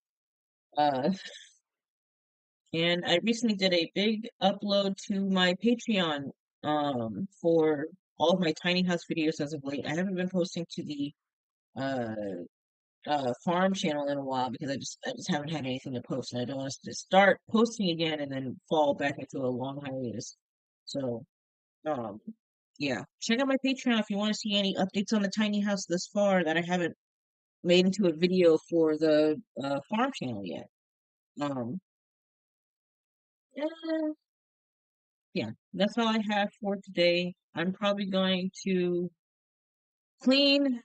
Speaker 8: And I recently did a big upload to my Patreon for all of my tiny house videos as of late. I haven't been posting to the farm channel in a while because I just haven't had anything to post, and I don't want to start posting again and then fall back into a long hiatus. So yeah, check out my Patreon if you want to see any updates on the tiny house thus far that I haven't made into a video for the farm channel yet. Uh, yeah, that's all I have for today. I'm probably going to clean,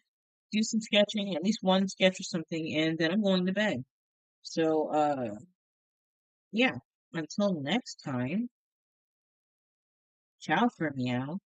Speaker 8: do some sketching, at least one sketch or something, and then I'm going to bed. So, yeah, until next time, ciao for meow.